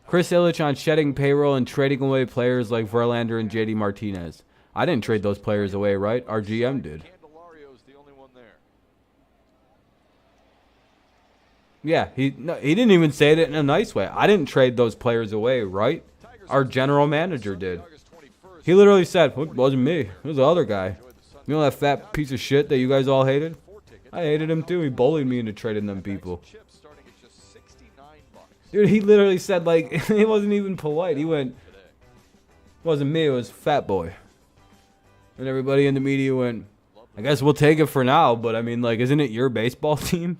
Chris Ilitch on shedding payroll and trading away players like Verlander and JD Martinez. I didn't trade those players away, right? Our GM did. Yeah, he didn't even say it in a nice way. I didn't trade those players away, right? Our general manager did. He literally said, it wasn't me. It was the other guy. You know that fat piece of shit that you guys all hated? I hated him too. He bullied me into trading them people. Dude, he literally said, like, it wasn't even polite. He went, wasn't me, it was Fat Boy. And everybody in the media went, I guess we'll take it for now, but I mean, like, isn't it your baseball team?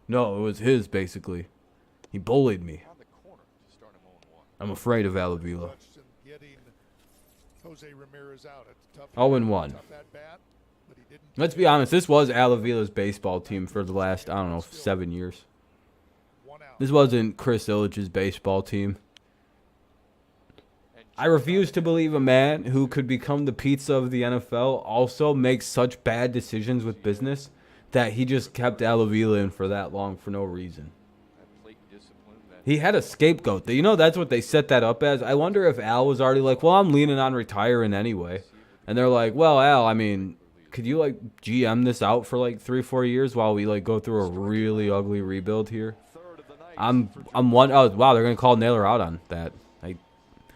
No, it was his, basically. He bullied me. I'm afraid of Alavila. 0-1. Let's be honest, this was Alavila's baseball team for the last, I don't know, 7 years. This wasn't Chris Illich's baseball team. I refuse to believe a man who could become the pizza of the NFL also makes such bad decisions with business that he just kept Alavila in for that long for no reason. He had a scapegoat. You know, that's what they set that up as. I wonder if Al was already like, well, I'm leaning on retiring anyway. And they're like, well, Al, I mean, could you, like, GM this out for, like, 3-4 years while we, like, go through a really ugly rebuild here? I'm one. Oh, wow, they're going to call Naylor out on that. They're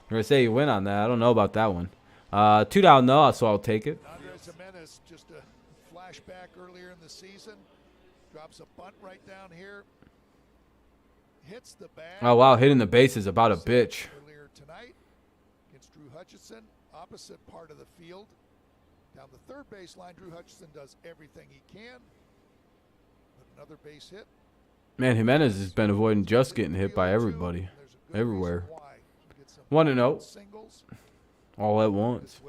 going to say you win on that. I don't know about that one. 2 down, though, so I'll take it. Just a flashback earlier in the season. Drops a bunt right down here. Hits the bag. Oh, wow, hitting the base is about a bitch. Earlier tonight against Drew Hutchison, opposite part of the field. Down the third baseline, Drew Hutchison does everything he can. Another base hit. Man, Jimenez has been avoiding just getting hit by everybody. Everywhere. 1-0. All at once.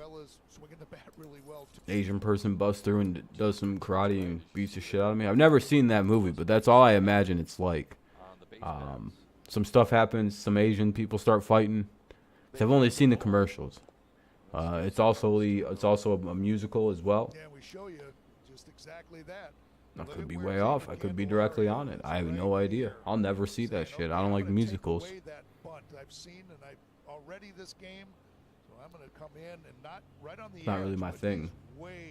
Asian person busts through and does some karate and beats the shit out of me. I've never seen that movie, but that's all I imagine it's like. Some stuff happens. Some Asian people start fighting. I've only seen the commercials. It's also a musical as well. Yeah, we show you just exactly that. I could be way off. I could be directly on it. I have no idea. I'll never see that shit. I don't like musicals. I've seen and I've already this game, so I'm going to come in and not right on the It's not really my thing.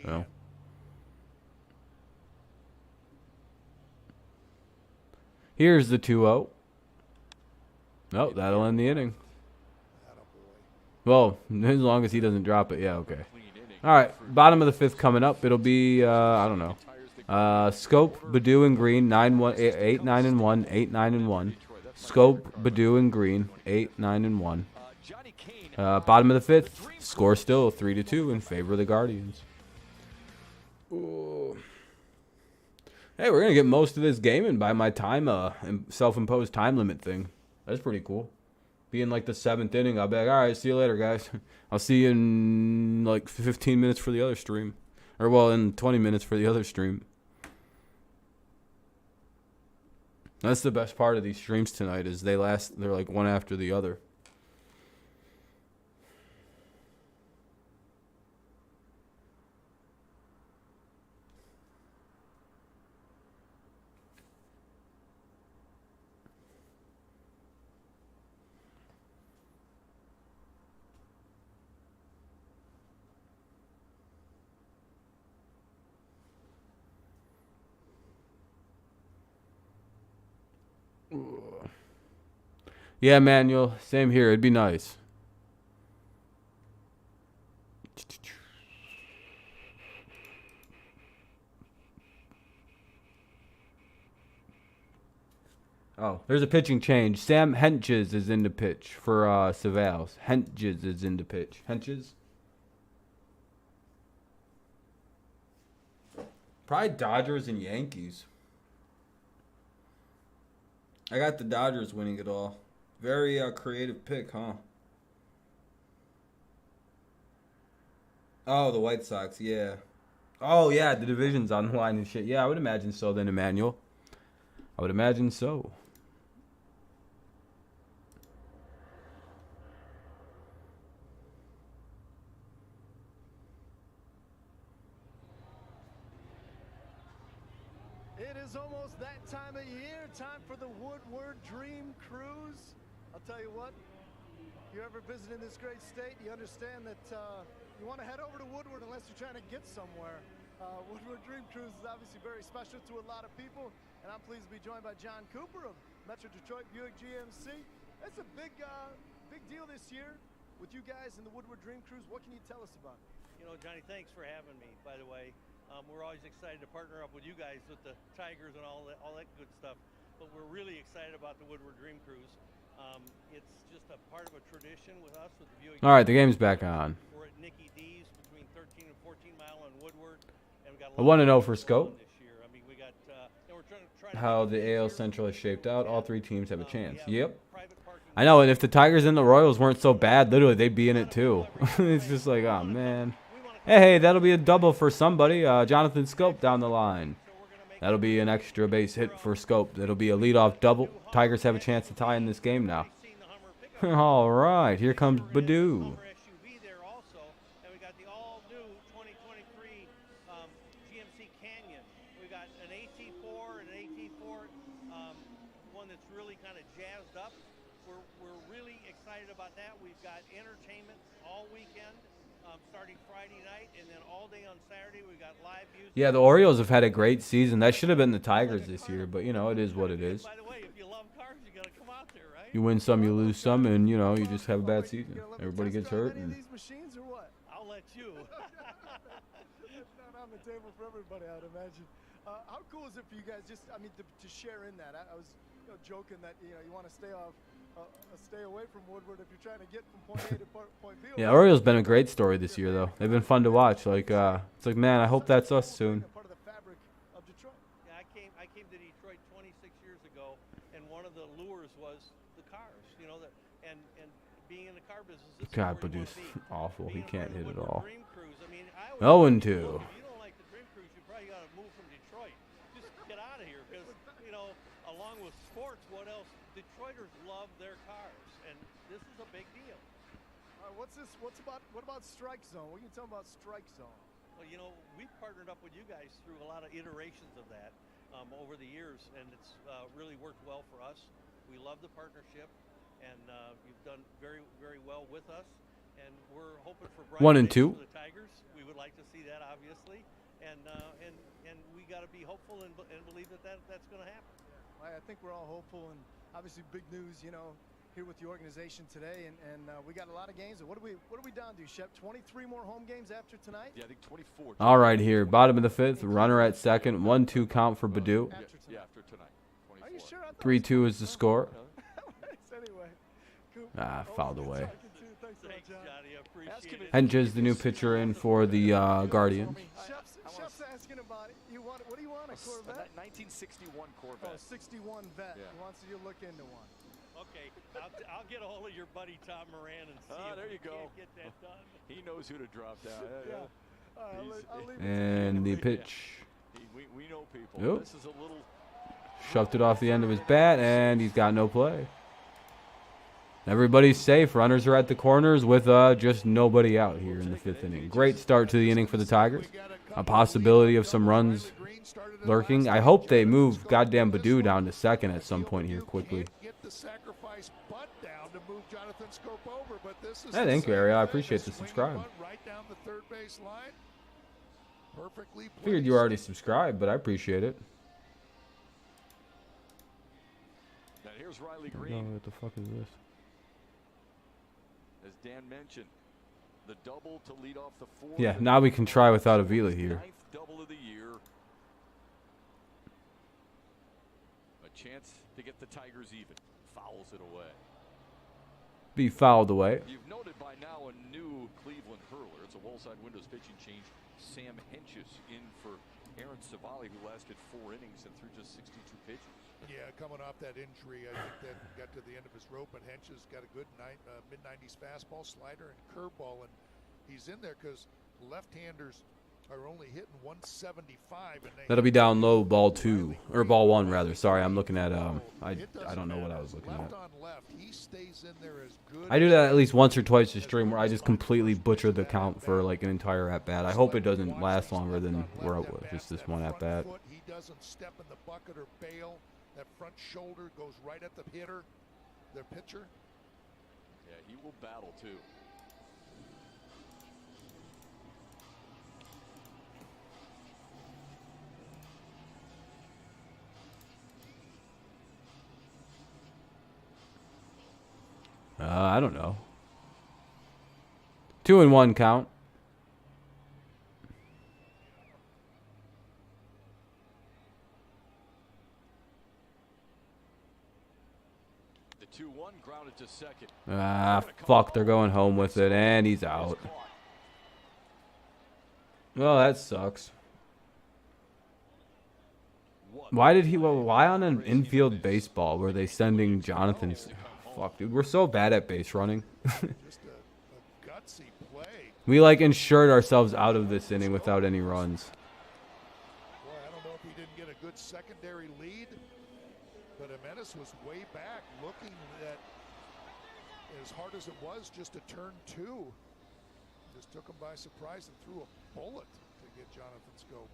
No. Here's the 2-0. Nope, that'll end the inning. Well, as long as he doesn't drop it. Yeah, okay. All right, bottom of the 5th coming up. It'll be, I don't know. Scope, Badu, and Green, 8-9-1, 8-9-1. Scope, Badu, and Green, 8-9-1. Bottom of the 5th, score still 3-2 in favor of the Guardians. Ooh. Hey, we're gonna get most of this game in by my time, self-imposed time limit thing. That's pretty cool. Being like the 7th inning, I'll be like, all right, see you later, guys. I'll see you in like 15 minutes for the other stream, or well, in 20 minutes for the other stream. That's the best part of these streams tonight is they're like one after the other. Yeah, Manuel. Same here. It'd be nice. Oh, there's a pitching change. Sam Hentges is in the pitch for Savals. Hentges is in the pitch. Hentges? Probably Dodgers and Yankees. I got the Dodgers winning it all. Very creative pick, huh? Oh, the White Sox, yeah. Oh, yeah, the division's on the line and shit. Yeah, I would imagine so then, Emmanuel. I would imagine so. It is almost that time of year, time for the Woodward Dream Cruise. I'll tell you what, if you're ever visiting this great state, you understand that you want to head over to Woodward unless you're trying to get somewhere. Woodward Dream Cruise is obviously very special to a lot of people, and I'm pleased to be joined by John Cooper of Metro Detroit Buick GMC. It's a big deal this year with you guys in the Woodward Dream Cruise. What can you tell us about it? You know, Johnny, thanks for having me, by the way. We're always excited to partner up with you guys with the Tigers and all that good stuff. but we're really excited about the Woodward Dream Cruise. It's just a part of a tradition with us with the Buick. All right, the game's back on. We're at Nicky D's between 13 and 14 Mile and Woodward, and we got. I want to know for scope this year. I mean, we got. And we're trying to how the AL Central is shaped out. All three teams have a chance. Yep. I know, and if the Tigers and the Royals weren't so bad, literally they'd be in it too. It's just like, oh man. Hey, that'll be a double for somebody. Jonathan Scope down the line. That'll be an extra base hit for Scope. That'll be a leadoff double. Tigers have a chance to tie in this game now. All right, here comes Badoo. SUV there also, and we got the all-new 2023 GMC Canyon. We got an AT4 and an AT4, one that's really kind of jazzed up. We're really excited about that. We've got entertainment all weekend, starting Friday night, and then all day on Saturday. We've got live music. Yeah, the Orioles have had a great season. That should have been the Tigers this year, but you know, it is what it is. By the way, if you love cars, you got to come out there, right? You win some, you lose some, and you know, you just have a bad season. Everybody gets hurt. And These machines or what? I'll let you. It's not on the table for everybody, I'd imagine. How cool is it for you guys? Just, I mean, to share in that. I was, joking that you want to stay away from Woodward if you're trying to get from point A to point B. yeah, Orioles been a great story this year, though. They've been fun to watch. Like, it's like, man, I hope that's us soon. Part of the fabric of Detroit. Yeah, I came to Detroit 26 years ago, and one of the lures was the cars. And being in the car business. This is God, where you Badoo's wanna be. awful. He Being a can't part of hit the at all. Dream Cruise, I mean, I always 0-2. If you don't like the Dream Cruise, you probably got to move from Detroit. Just get out of here, because along with sports, what else? Detroiters love their cars, and this is a big deal. All right, what about Strike Zone? What can you tell me about Strike Zone? Well, we've partnered up with you guys through a lot of iterations of that over the years, and it's really worked well for us. We love the partnership, and you've done very, very well with us. And we're hoping for bright 1 and days 2. for the Tigers. We would like to see that, obviously, and we got to be hopeful and believe that's going to happen. I think we're all hopeful, and obviously big news, here with the organization today, and we got a lot of games. What are we down to, Shep? 23 more home games after tonight? Yeah, I think 24. All right, here, bottom of the fifth, runner at second, 1-2 count for Badoo. Yeah, after tonight. 24. Are you sure? 3-2 is the score. Anyway, Coop, Fouled away. Thanks, Johnny. I appreciate it. Henches, the new pitcher, in for the Guardians. Shep's asking about it. What do you want, a Corvette? 1961 Corvette. 61 vet. Yeah. He wants you to look into one. Okay, I'll get a hold of your buddy Tom Moran and see if There we you go. can't get that done. He knows who to drop down. Yeah. I'll leave it to And the pitch. We know people. Yep. This is a little. Shoved it off the end of his bat, and he's got no play. Everybody's safe. Runners are at the corners with just nobody out here in the fifth inning. Great start to the inning for the Tigers. A possibility of some runs lurking. I hope they move goddamn Badoo down to second at some point here quickly. Hey, thank you, Ariel. I appreciate the subscribe. Figured you already subscribed, but I appreciate it. Now here's Riley Oh, Green. what the fuck is this? As Dan mentioned, the double to lead off the fourth. Yeah, now we can try without Avila here. Ninth double of the year. A chance to get the Tigers even. Fouls it away. Be fouled away. You've noted by now a new Cleveland hurler. It's a wall-side windows pitching change. Sam Henches in for Aaron Savali, who lasted 4 innings and threw just 62 pitches. Yeah, coming off that injury, I think that got to the end of his rope, and Hench's got a good mid-90s fastball, slider, and curveball, and he's in there because left-handers are only hitting 175. And That'll be down low, ball 2 or ball 1 rather. Sorry, I'm looking at I don't know what I was looking at. Left on left, he stays in there as good. I do that at least once or twice a stream where I just completely butcher the count for like an entire at bat. I hope it doesn't last longer than where it was just this one at bat. He doesn't step in the bucket or bail. That front shoulder goes right at the hitter, their pitcher. Yeah, he will battle too. I don't know. 2-1 count. 1, grounded to second. Ah, fuck, they're going home with it, and he's out. Well, that sucks. Why did he? Well, why on an infield baseball were they sending Jonathan? Fuck, dude, we're so bad at base running. Just a gutsy play. We like insured ourselves out of this inning without any runs. Boy, I don't know if he didn't get a good secondary lead, but Jimenez was way back looking at, as hard as it was just to turn 2. Just took him by surprise and threw a bullet to get Jonathan Scope.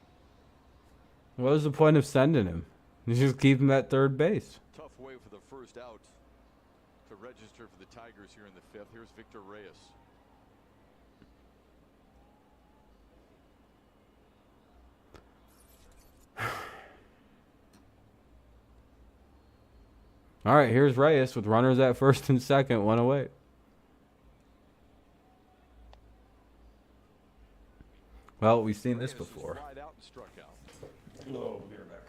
What was the point of sending him? You just keep him at third base. Tough way for the first out to register for the Tigers here in the 5th. Here's Victor Reyes. All right, here's Reyes with runners at first and second, 1 away. Well, we've seen this before. Oh, we'll be right back.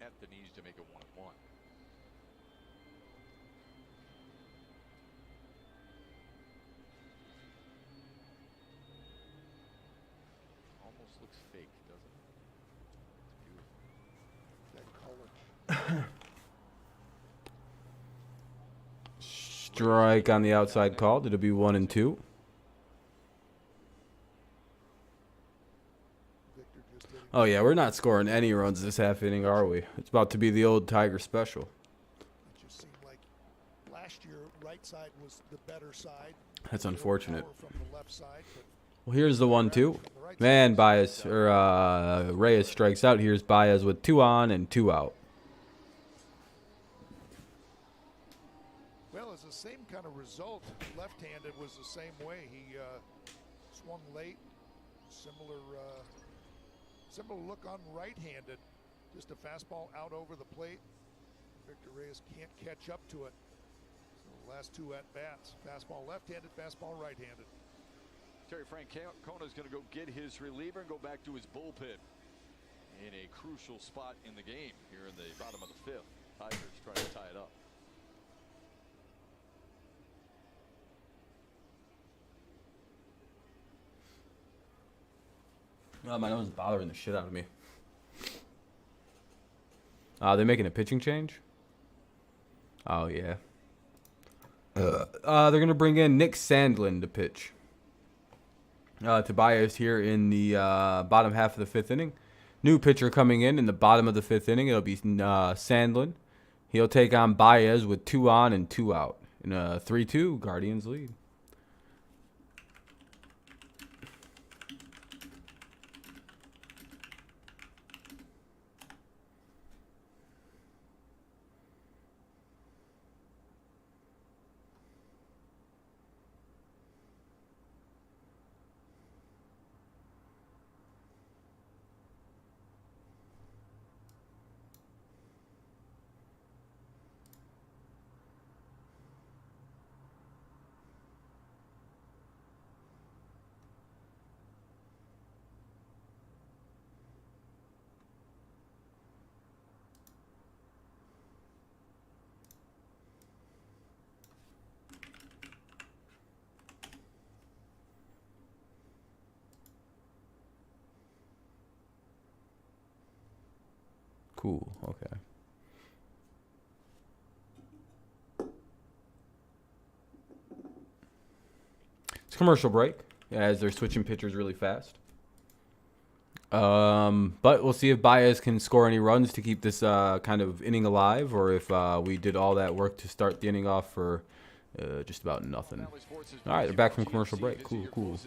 At the knees to make it 1-1. Almost looks fake, doesn't it? It's beautiful. That color. Strike on the outside call. It'll be 1 and 2. Oh yeah, we're not scoring any runs this half inning, are we? It's about to be the old Tiger special. It just seemed like last year right side was the better side. That's unfortunate. From the left side, but Well, here's the 1-2. Man, Baez or Reyes strikes out. Here's Baez with 2 on and 2 out. well, it's the same kind of result. Left-handed was the same way. He swung late. Similar look on right-handed. Just a fastball out over the plate. Victor Reyes can't catch up to it. So the last 2 at-bats. Fastball left-handed, fastball right-handed. Terry Francona is going to go get his reliever and go back to his bullpen in a crucial spot in the game here in the bottom of the 5th. Tigers trying to tie it up. Oh, my nose is bothering the shit out of me. They're making a pitching change? Oh, yeah. They're going to bring in Nick Sandlin to pitch. Tobias here in the bottom half of the 5th inning. New pitcher coming in the bottom of the 5th inning. It'll be Sandlin. He'll take on Baez with 2 on and 2 out. In a 3-2, Guardians lead. Cool, okay. It's commercial break, as they're switching pitchers really fast. But we'll see if Baez can score any runs to keep this kind of inning alive, or if we did all that work to start the inning off for just about nothing. All right, they're back from commercial break. Cool, cool.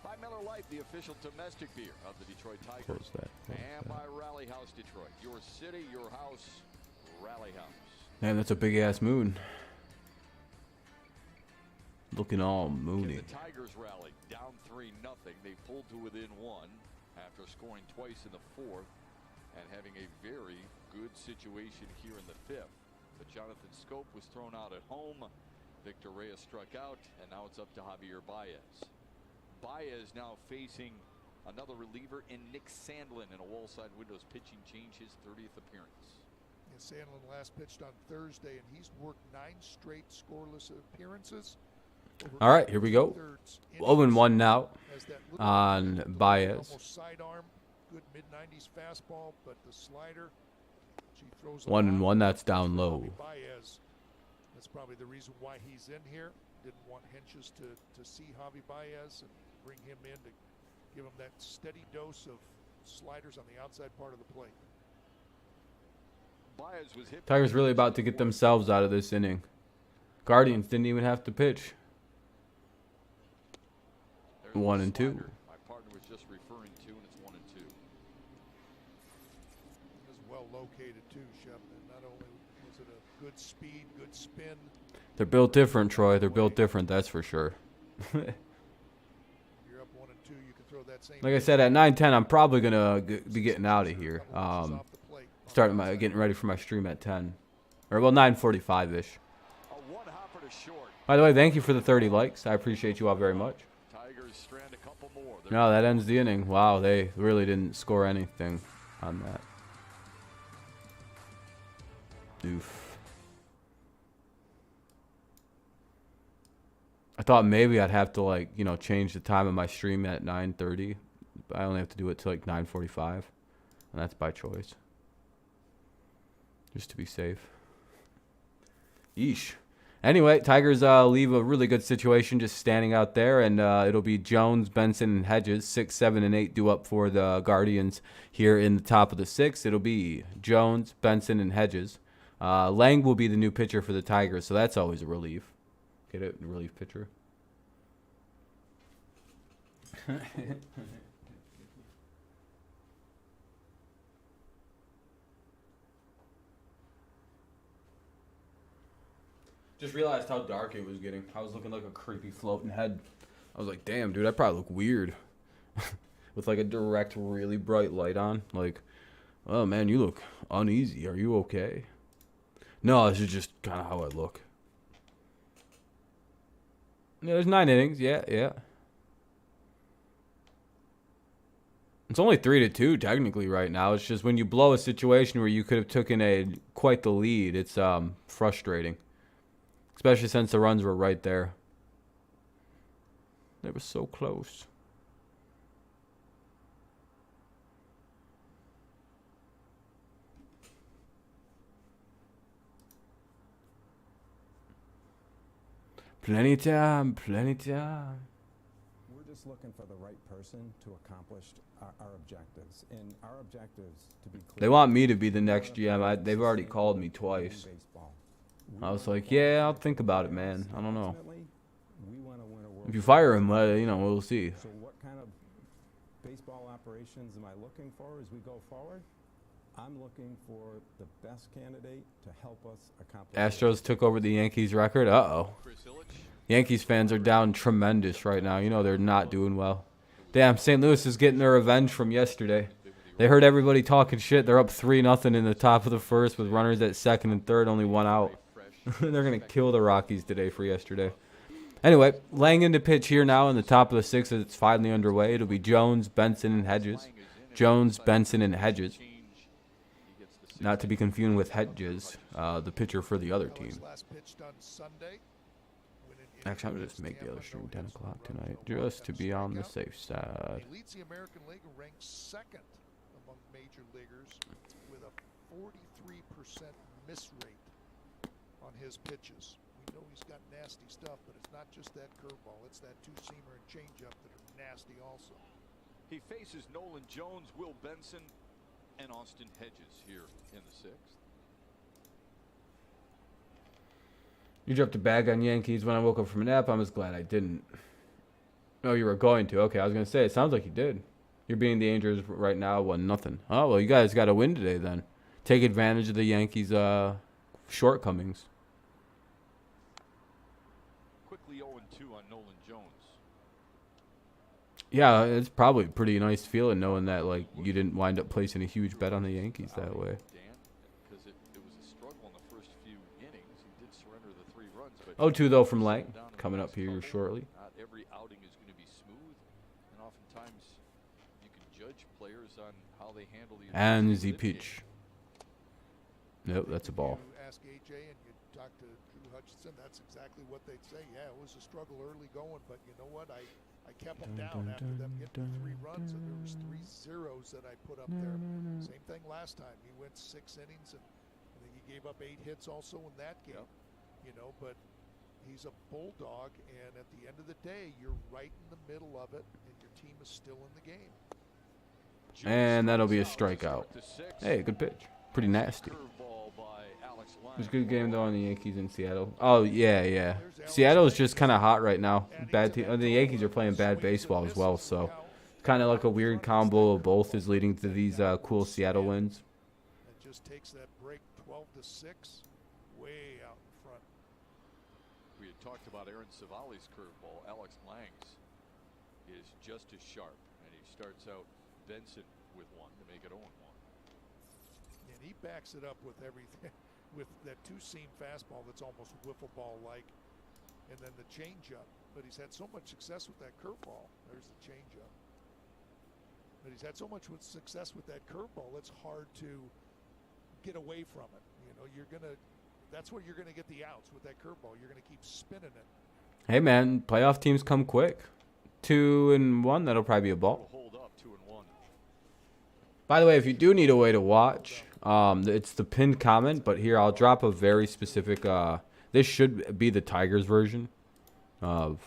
By Miller Lite, the official domestic beer of the Detroit Tigers. Close that. And by Rally House Detroit. Your city, your house, Rally House. Man, that's a big-ass moon. Looking all moony. The Tigers rallied down 3-0. They pulled to within 1 after scoring twice in the 4th and having a very good situation here in the 5th. But Jonathan Scope was thrown out at home. Victor Reyes struck out, and now it's up to Javier Baez. Baez now facing another reliever in Nick Sandlin in a wall-side windows pitching change, his 30th appearance. Yeah, Sandlin last pitched on Thursday, and he's worked 9 straight scoreless appearances. All right, here we go. 0-1 now on Baez. Almost sidearm, good mid-90s fastball, but the slider, she throws 1-1. That's down low. Baez. That's probably the reason why he's in here. Didn't want Henches to see Javi Baez and bring him in to give him that steady dose of sliders on the outside part of the plate. Baez was hit. Tigers really about to get themselves out of this inning. Guardians didn't even have to pitch. 1-2. My partner was just referring to, and it's 1-2. It was well located too, Shep. And not only was it a good speed, good spin. They're built different, Troy. They're built different, that's for sure. You're up 1-2. You can throw that same. Like I said, at 9:10, I'm probably gonna be getting out of here. Getting ready for my stream at 10, or well, 9:45 ish. By the way, thank you for the 30 likes. I appreciate you all very much. Tigers strand a couple more. No, that ends the inning. Wow, they really didn't score anything on that. Oof. I thought maybe I'd have to, like, you know, change the time of my stream at 9:30. But I only have to do it till like 9:45, and that's by choice, just to be safe. Yeesh. Anyway, Tigers leave a really good situation just standing out there, and it'll be Jones, Benson, and Hedges. 6, 7, and 8 due up for the Guardians here in the top of the 6th. It'll be Jones, Benson, and Hedges. Lang will be the new pitcher for the Tigers, so that's always a relief. Get it? Relief pitcher. Just realized how dark it was getting. I was looking like a creepy floating head. I was like, damn, dude, I probably look weird. With like a direct, really bright light on. Like, oh man, you look uneasy. Are you okay? No, this is just kind of how I look. Yeah, there's 9 innings. Yeah. It's only 3-2 technically right now. It's just when you blow a situation where you could have taken quite the lead, it's frustrating. Especially since the runs were right there. They were so close. Plenty time, plenty time. We're just looking for the right person to accomplish our objectives. And our objectives, to be clear, They want me to be the next GM. They've already called me twice. I was like, yeah, I'll think about it, man. I don't know. If you fire him, you know, we'll see. So what kind of baseball operations am I looking for as we go forward? I'm looking for the best candidate to help us accomplish. Astros took over the Yankees record. Uh-oh. Yankees fans are down tremendous right now. You know they're not doing well. Damn, St. Louis is getting their revenge from yesterday. They heard everybody talking shit. They're up 3-0 in the top of the first with runners at second and third, only 1 out. They're going to kill the Rockies today for yesterday. Anyway, laying into pitch here now in the top of the 6th as it's finally underway. It'll be Jones, Benson, and Hedges. Jones, Benson, and Hedges. Not to be confused with Hedges, the pitcher for the other team. Actually, I'm going to just make the other stream 10 o'clock tonight, just to be on the safe side. He leads the American League and ranks 2nd among major leaguers with a 43% miss rate on his pitches. We know he's got nasty stuff, but it's not just that curveball. It's that two-seamer and changeup that are nasty also. He faces Nolan Jones, Will Benson, and Austin Hedges here in the 6th. You dropped a bag on Yankees when I woke up from a nap. I'm just glad I didn't. Oh, you were going to. Okay, I was going to say, it sounds like you did. You're beating the Angels right now, 1-0. Oh, well, you guys got to win today then. Take advantage of the Yankees' shortcomings. Quickly 0-2 on Nolan Jones. Yeah, it's probably a pretty nice feeling knowing that, like, you didn't wind up placing a huge bet on the Yankees that way. Dan, because it was a struggle in the first few runs, but 0-2 though from Lang, down in the coming up last here couple, shortly. Not every outing is going to be smooth, and oftentimes you can judge players on how they handle the And adversity the within the game. pitch. Nope, that's a ball. You ask AJ and you talk to Drew Hutchinson, that's exactly what they'd say. Yeah, it was a struggle early going, but you know what? I kept them down after them getting 3 runs, and there was 3 zeros that I put up there. Same thing last time. He went 6 innings, and I think he gave up 8 hits also in that game. Yep. You know, but he's a bulldog, and at the end of the day, you're right in the middle of it, and your team is still in the game. And that'll be a strikeout. Hey, good pitch. Pretty nasty. It was a good game though on the Yankees in Seattle. Oh yeah. Seattle's just kind of hot right now. Bad team. The Yankees are playing bad baseball as well, so kind of like a weird combo of both is leading to these cool Seattle wins. It just takes that break 12-6 way out in front. We had talked about Aaron Savali's curveball. Alex Lang's is just as sharp, and he starts out Benson with one to make it 0-1. And he backs it up with everything, with that 2-seam fastball that's almost wiffle ball-like, and then the changeup. But he's had so much success with that curveball. There's the changeup. But he's had so much success with that curveball, it's hard to get away from it. You know, that's where you're gonna get the outs with that curveball. You're gonna keep spinning it. Hey man, playoff teams come quick. 2-1, that'll probably be a ball. Hold up, 2-1. By the way, if you do need a way to watch, it's the pinned comment, but here I'll drop a very specific, this should be the Tigers version of,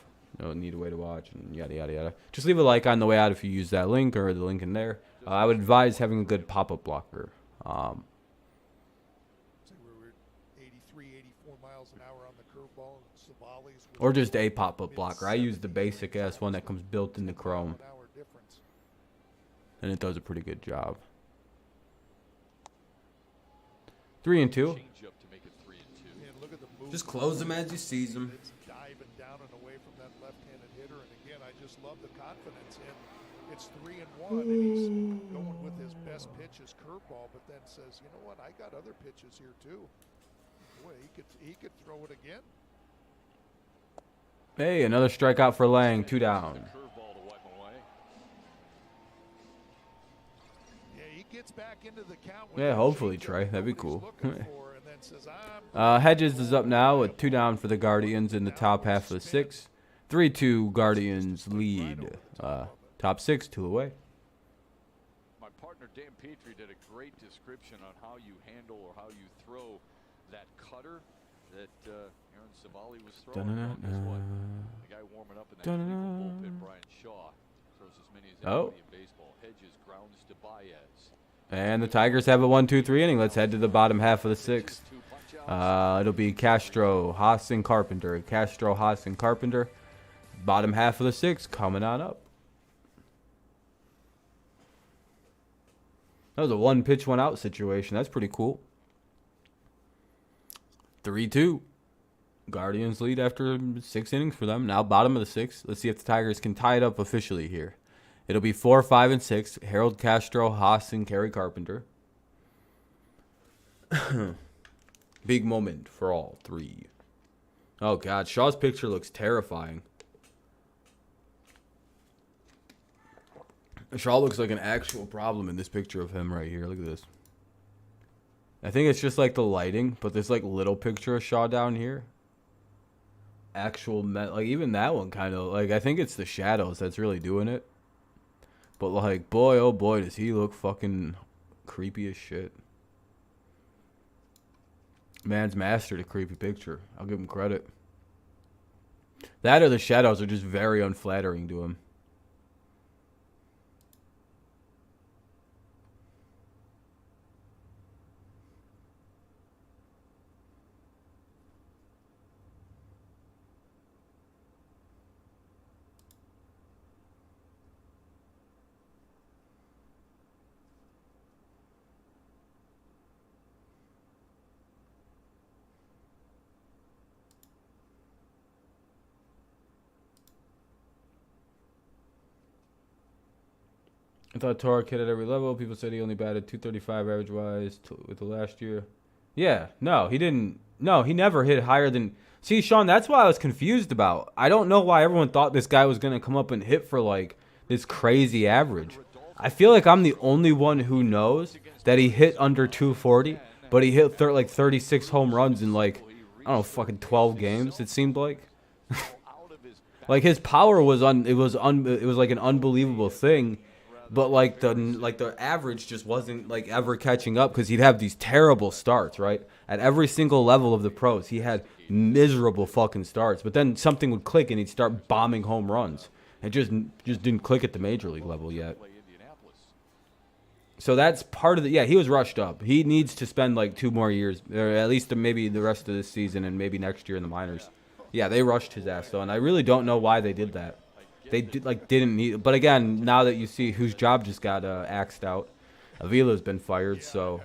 need a way to watch and yada, yada, yada. Just leave a like on the way out if you use that link or the link in there. I would advise having a good pop-up blocker. We're 83, 84 miles an hour on the curveball. Savali's Or just a pop-up blocker. I use the basic-ass one that comes built into Chrome. And it does a pretty good job. 3-2. Change up to make it 3-2. And look at the move. Just close them as you seize them. It's diving down and away from that left-handed hitter. And again, I just love the confidence in. It's 3-1, and he's going with his best pitch, his curveball, but then says, you know what? I got other pitches here too. Boy, he could throw it again. Hey, another strikeout for Lang. 2 down. Curveball to wipe away. Yeah, he gets back into the count. Yeah, hopefully, Trey. That'd be cool. Says, Hedges is up now with 2 down for the Guardians in the top half of the 6th. 3-2 Guardians lead. Top 6, 2 away. My partner Dan Petrie did a great description on how you handle or how you throw that cutter that Aaron Savali was throwing. The guy warming up in that Cleveland bullpen, Brian Shaw, throws as many as anybody in baseball. Hedges grounds to Baez. And the Tigers have a 1-2-3 inning. Let's head to the bottom half of the 6th. It'll be Castro, Haas, and Carpenter. Castro, Haas, and Carpenter. Bottom half of the 6th coming on up. That was a 1-pitch, 1-out situation. That's pretty cool. 3-2. Guardians lead after 6 innings for them. Now bottom of the 6th. Let's see if the Tigers can tie it up officially here. It'll be 4, 5, and 6. Harold Castro, Haas, and Kerry Carpenter. Big moment for all 3. Oh, God. Shaw's picture looks terrifying. Shaw looks like an actual problem in this picture of him right here. Look at this. I think it's just like the lighting, but this like little picture of Shaw down here. Like even that one kind of like, I think it's the shadows that's really doing it. But like, boy, oh boy, does he look fucking creepy as shit. Man's mastered a creepy picture. I'll give him credit. That or the shadows are just very unflattering to him. I thought Torek hit at every level. People said he only batted .235 average-wise with the last year. Yeah, no, he didn't. No, he never hit higher than. See, Sean, that's what I was confused about. I don't know why everyone thought this guy was gonna come up and hit for like this crazy average. I feel like I'm the only one who knows that he hit under 240, but he hit like 36 home runs in like I don't know, fucking 12 games. It seemed like. Like his power was it was like an unbelievable thing, but like the average just wasn't like ever catching up because he'd have these terrible starts, right? At every single level of the pros, he had miserable fucking starts, but then something would click and he'd start bombing home runs. It just didn't click at the major league level yet. So that's part of the he was rushed up. He needs to spend like 2 more years, or at least maybe the rest of this season and maybe next year in the minors. Yeah, they rushed his ass though, and I really don't know why they did that. They didn't need. But again, now that you see whose job just got axed out, Avila's been fired, so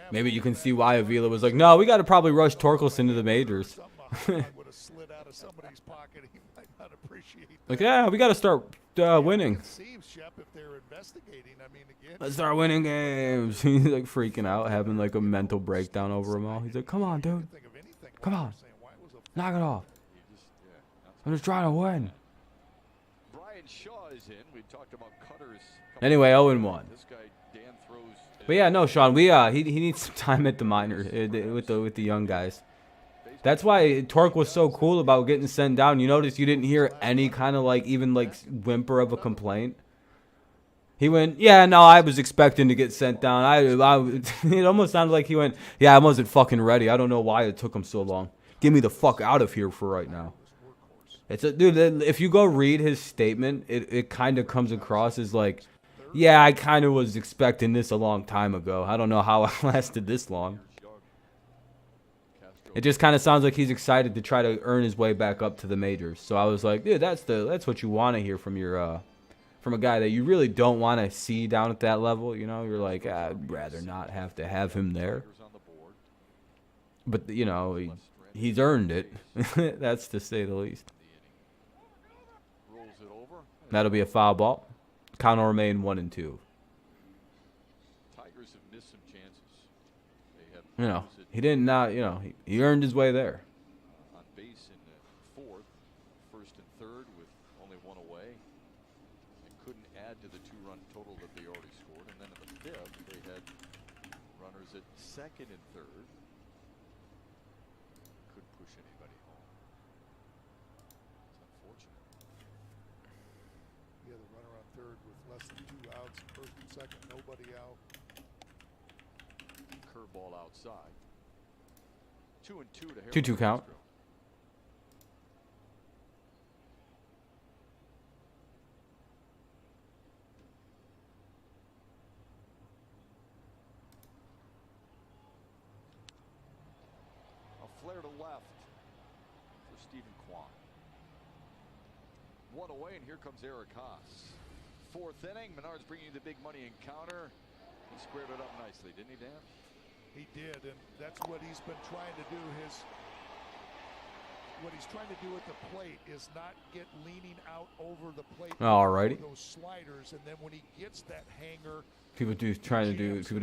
maybe you can see why Avila was like, no, we got to probably rush Torkelson to the majors. Like, yeah, we got to start winning. Let's start winning games. He's like freaking out, having like a mental breakdown over them all. He's like, come on, dude. Come on. Knock it off. I'm just trying to win. Anyway, 0-1. But yeah, no, Sean, he needs some time at the minors with the young guys. That's why Torque was so cool about getting sent down. You notice you didn't hear any kind of like even like whimper of a complaint. He went, yeah, no, I was expecting to get sent down. It almost sounded like he went, yeah, I wasn't fucking ready. I don't know why it took him so long. Get me the fuck out of here for right now. Dude, if you go read his statement, it kind of comes across as like, yeah, I kind of was expecting this a long time ago. I don't know how I lasted this long. It just kind of sounds like he's excited to try to earn his way back up to the majors. So I was like, dude, that's what you want to hear from your from a guy that you really don't want to see down at that level. You know, you're like, I'd rather not have to have him there. But you know, he's earned it. That's to say the least. That'll be a foul ball. Count will remain 1-2. Tigers have missed some chances. You know, he didn't not. You know, he earned his way there. On base in the 4th, 1st and 3rd with only 1 away, and couldn't add to the 2-run total that they already scored. And then in the 5th, they had runners at 2nd and 3rd. Couldn't push anybody home. It's unfortunate. Yeah, the runner on 3rd with less than 2 outs, 1st and 2nd, nobody out. Curveball outside. 2-2 to Harold. 2-2 count. A flare to left for Stephen Kwan. 1 away, and here comes Eric Haas. 4th inning, Menard's bringing you the big money encounter. He squared it up nicely, didn't he, Dan? He did, and that's what he's been trying to do. What he's trying to do at the plate is not get leaning out over the plate. Alrighty. Those sliders, and then when he gets that hanger, People do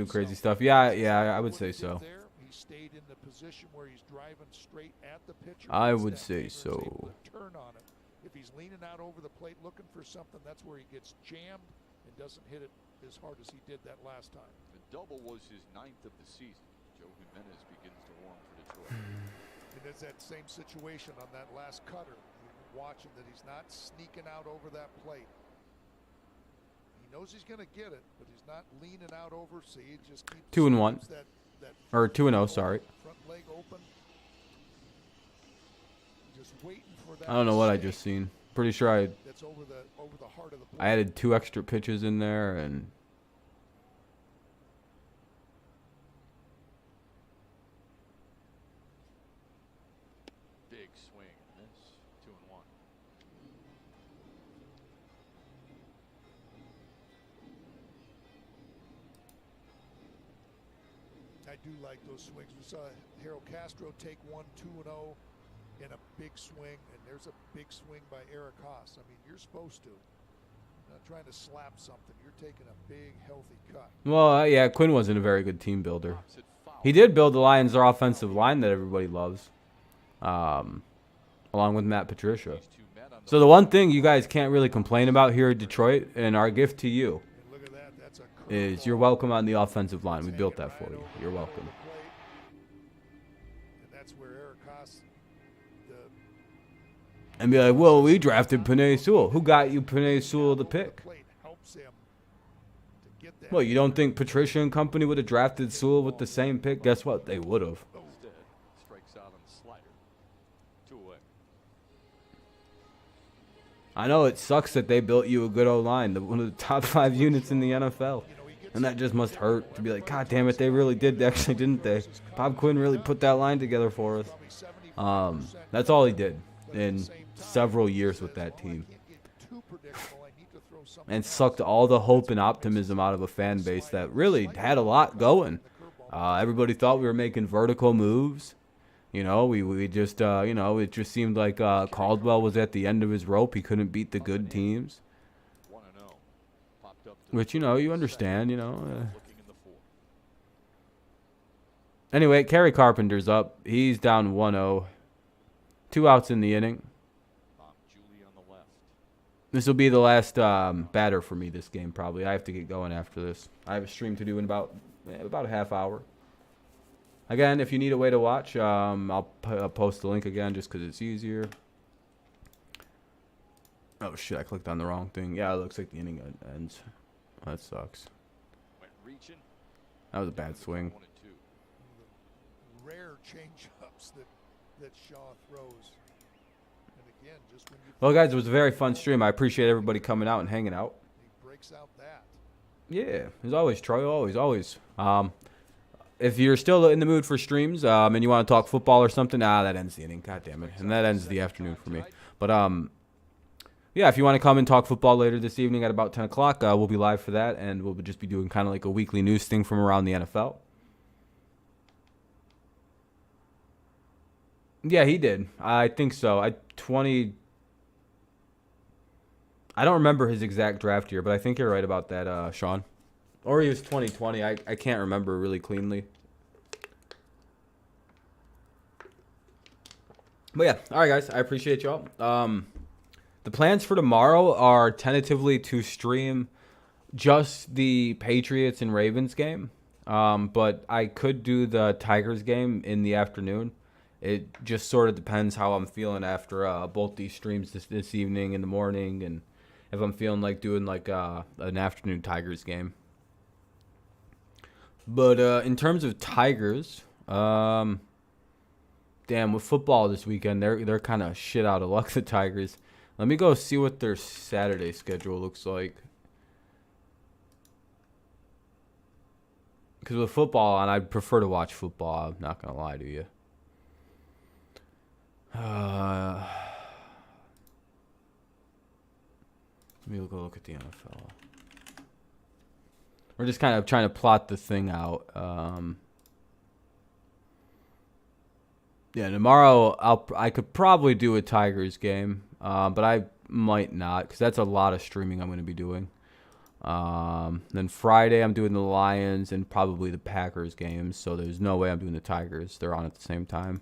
crazy stuff. Yeah, I would say so. He stayed in the position where he's driving straight at the pitcher. I would say so. Turn on it. If he's leaning out over the plate looking for something, that's where he gets jammed and doesn't hit it as hard as he did that last time. The double was his 9th of the season. Joe Jimenez begins to warm for Detroit. And it's that same situation on that last cutter. You're watching that he's not sneaking out over that plate. He knows he's going to get it, but he's not leaning out over. So he just keeps 2-1. that Or 2-0, sorry. Front leg open. Just waiting for that. I don't know what I just seen. Pretty sure that's over the heart of the plate. I added 2 extra pitches in there and Big swing, miss. 2-1. I do like those swings. We saw Harold Castro take 1 2-0 in a big swing, and there's a big swing by Eric Haas. I mean, you're supposed to. You're not trying to slap something. You're taking a big, healthy cut. well, yeah, Quinn wasn't a very good team builder. Opposite foul. He did build the Lions their offensive line that everybody loves, along with Matt Patricia. So the one thing you guys can't really complain about here at Detroit, and our gift to you, is you're welcome on the offensive line. We built that for you. You're welcome. And be like, well, we drafted Penei Sewell. Who got you Penei Sewell the pick? Well, you don't think Patricia and company would have drafted Sewell with the same pick? Guess what? They would have. Instead, strikes out on the slider. 2 away. I know it sucks that they built you a good O-line, one of the top 5 units in the NFL. And that just must hurt to be like, God damn it, they really did, actually, didn't they? Bob Quinn really put that line together for us. That's all he did in several years with that team. And sucked all the hope and optimism out of a fan base that really had a lot going. Everybody thought we were making vertical moves. You know, we just, you know, it just seemed like Caldwell was at the end of his rope. He couldn't beat the good teams. Which, you know, you understand, you know. Anyway, Kerry Carpenter's up. He's down 1-0. 2 outs in the inning. This will be the last batter for me this game, probably. I have to get going after this. I have a stream to do in about a half hour. Again, if you need a way to watch, I'll post the link again just because it's easier. Oh, shit, I clicked on the wrong thing. Yeah, it looks like the inning ends. That sucks. That was a bad swing. Rare change-ups that Shaw throws. And again, just when you Well, guys, it was a very fun stream. I appreciate everybody coming out and hanging out. he breaks out that. Yeah, as always, Troy, always. If you're still in the mood for streams and you want to talk football or something, that ends the inning. God damn it. And that ends the afternoon for me. But, yeah, if you want to come and talk football later this evening at about 10 o'clock, we'll be live for that. And we'll just be doing kind of like a weekly news thing from around the NFL. Yeah, he did. I think so. I don't remember his exact draft year, but I think you're right about that, Sean. Or he was 2020. I can't remember really cleanly. But yeah, all right, guys. I appreciate y'all. The plans for tomorrow are tentatively to stream just the Patriots and Ravens game. But I could do the Tigers game in the afternoon. It just sort of depends how I'm feeling after both these streams this evening in the morning, and if I'm feeling like doing like an afternoon Tigers game. But in terms of Tigers, damn, with football this weekend, they're kind of shit out of luck, the Tigers. Let me go see what their Saturday schedule looks like. Because with football on, I'd prefer to watch football. I'm not going to lie to you. Let me go look at the NFL. We're just kind of trying to plot the thing out. Yeah, tomorrow I could probably do a Tigers game, but I might not because that's a lot of streaming I'm going to be doing. Then Friday I'm doing the Lions and probably the Packers games, so there's no way I'm doing the Tigers. They're on at the same time.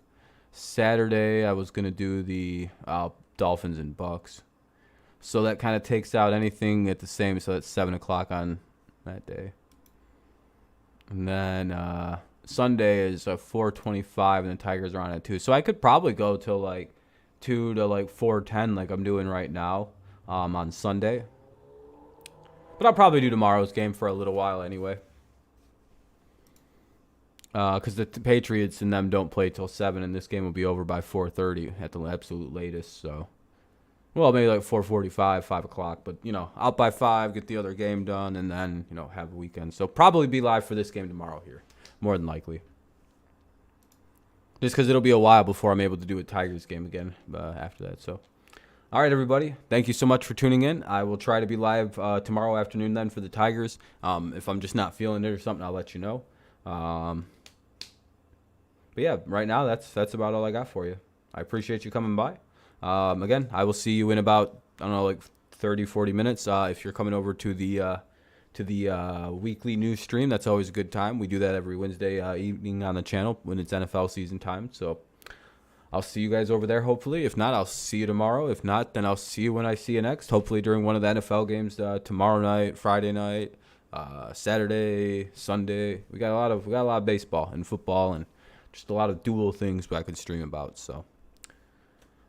Saturday I was going to do the Dolphins and Bucks. So that kind of takes out anything at the same, so that's 7 o'clock on that day. And then Sunday is 4:25 and the Tigers are on at 2. So I could probably go till like 2 to like 4:10 like I'm doing right now on Sunday. But I'll probably do tomorrow's game for a little while anyway. Because the Patriots and them don't play till 7, and this game will be over by 4:30 at the absolute latest. So, well, maybe like 4:45, 5 o'clock. But, you know, out by 5, get the other game done, and then, you know, have a weekend. So probably be live for this game tomorrow here, more than likely. Just because it'll be a while before I'm able to do a Tigers game again after that. So, all right, everybody. Thank you so much for tuning in. I will try to be live tomorrow afternoon then for the Tigers. If I'm just not feeling it or something, I'll let you know. But yeah, right now that's about all I got for you. I appreciate you coming by. Again, I will see you in about, I don't know, like 30, 40 minutes if you're coming over to the to the weekly news stream. That's always a good time. We do that every Wednesday evening on the channel when it's NFL season time. So I'll see you guys over there, hopefully. If not, I'll see you tomorrow. If not, then I'll see you when I see you next. Hopefully during one of the NFL games tomorrow night, Friday night, Saturday, Sunday. We got a lot of baseball and football and just a lot of dual things I could stream about. So,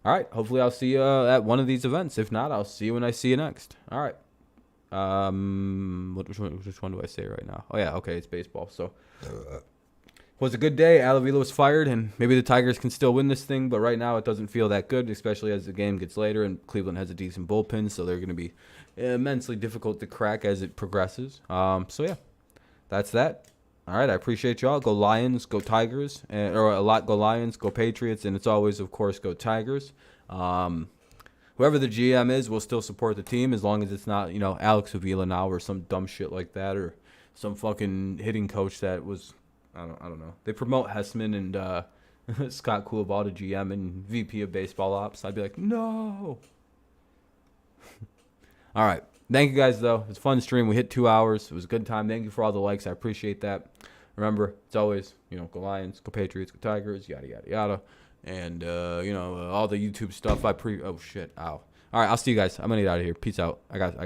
all right. Hopefully I'll see you at one of these events. If not, I'll see you when I see you next. All right. Which one do I say right now? Oh yeah, okay, it's baseball. So was a good day. Alavila was fired, and maybe the Tigers can still win this thing, but right now it doesn't feel that good, especially as the game gets later, and Cleveland has a decent bullpen, so they're going to be immensely difficult to crack as it progresses. So yeah, that's that. All right, I appreciate y'all. Go Lions, go Tigers, go Lions, go Patriots, and it's always, of course, go Tigers. Whoever the GM is will still support the team as long as it's not, Alex Avila now or some dumb shit like that or some fucking hitting coach that was, I don't know. They promote Hessman and Scott Coolball to GM and VP of baseball ops. I'd be like, no. All right. Thank you guys, though. It was a fun stream. We hit 2 hours. It was a good time. Thank you for all the likes. I appreciate that. Remember, it's always, go Lions, go Patriots, go Tigers, yada, yada, yada. And, all the YouTube stuff. Oh, shit. Ow. All right. I'll see you guys. I'm going to get out of here. Peace out. I got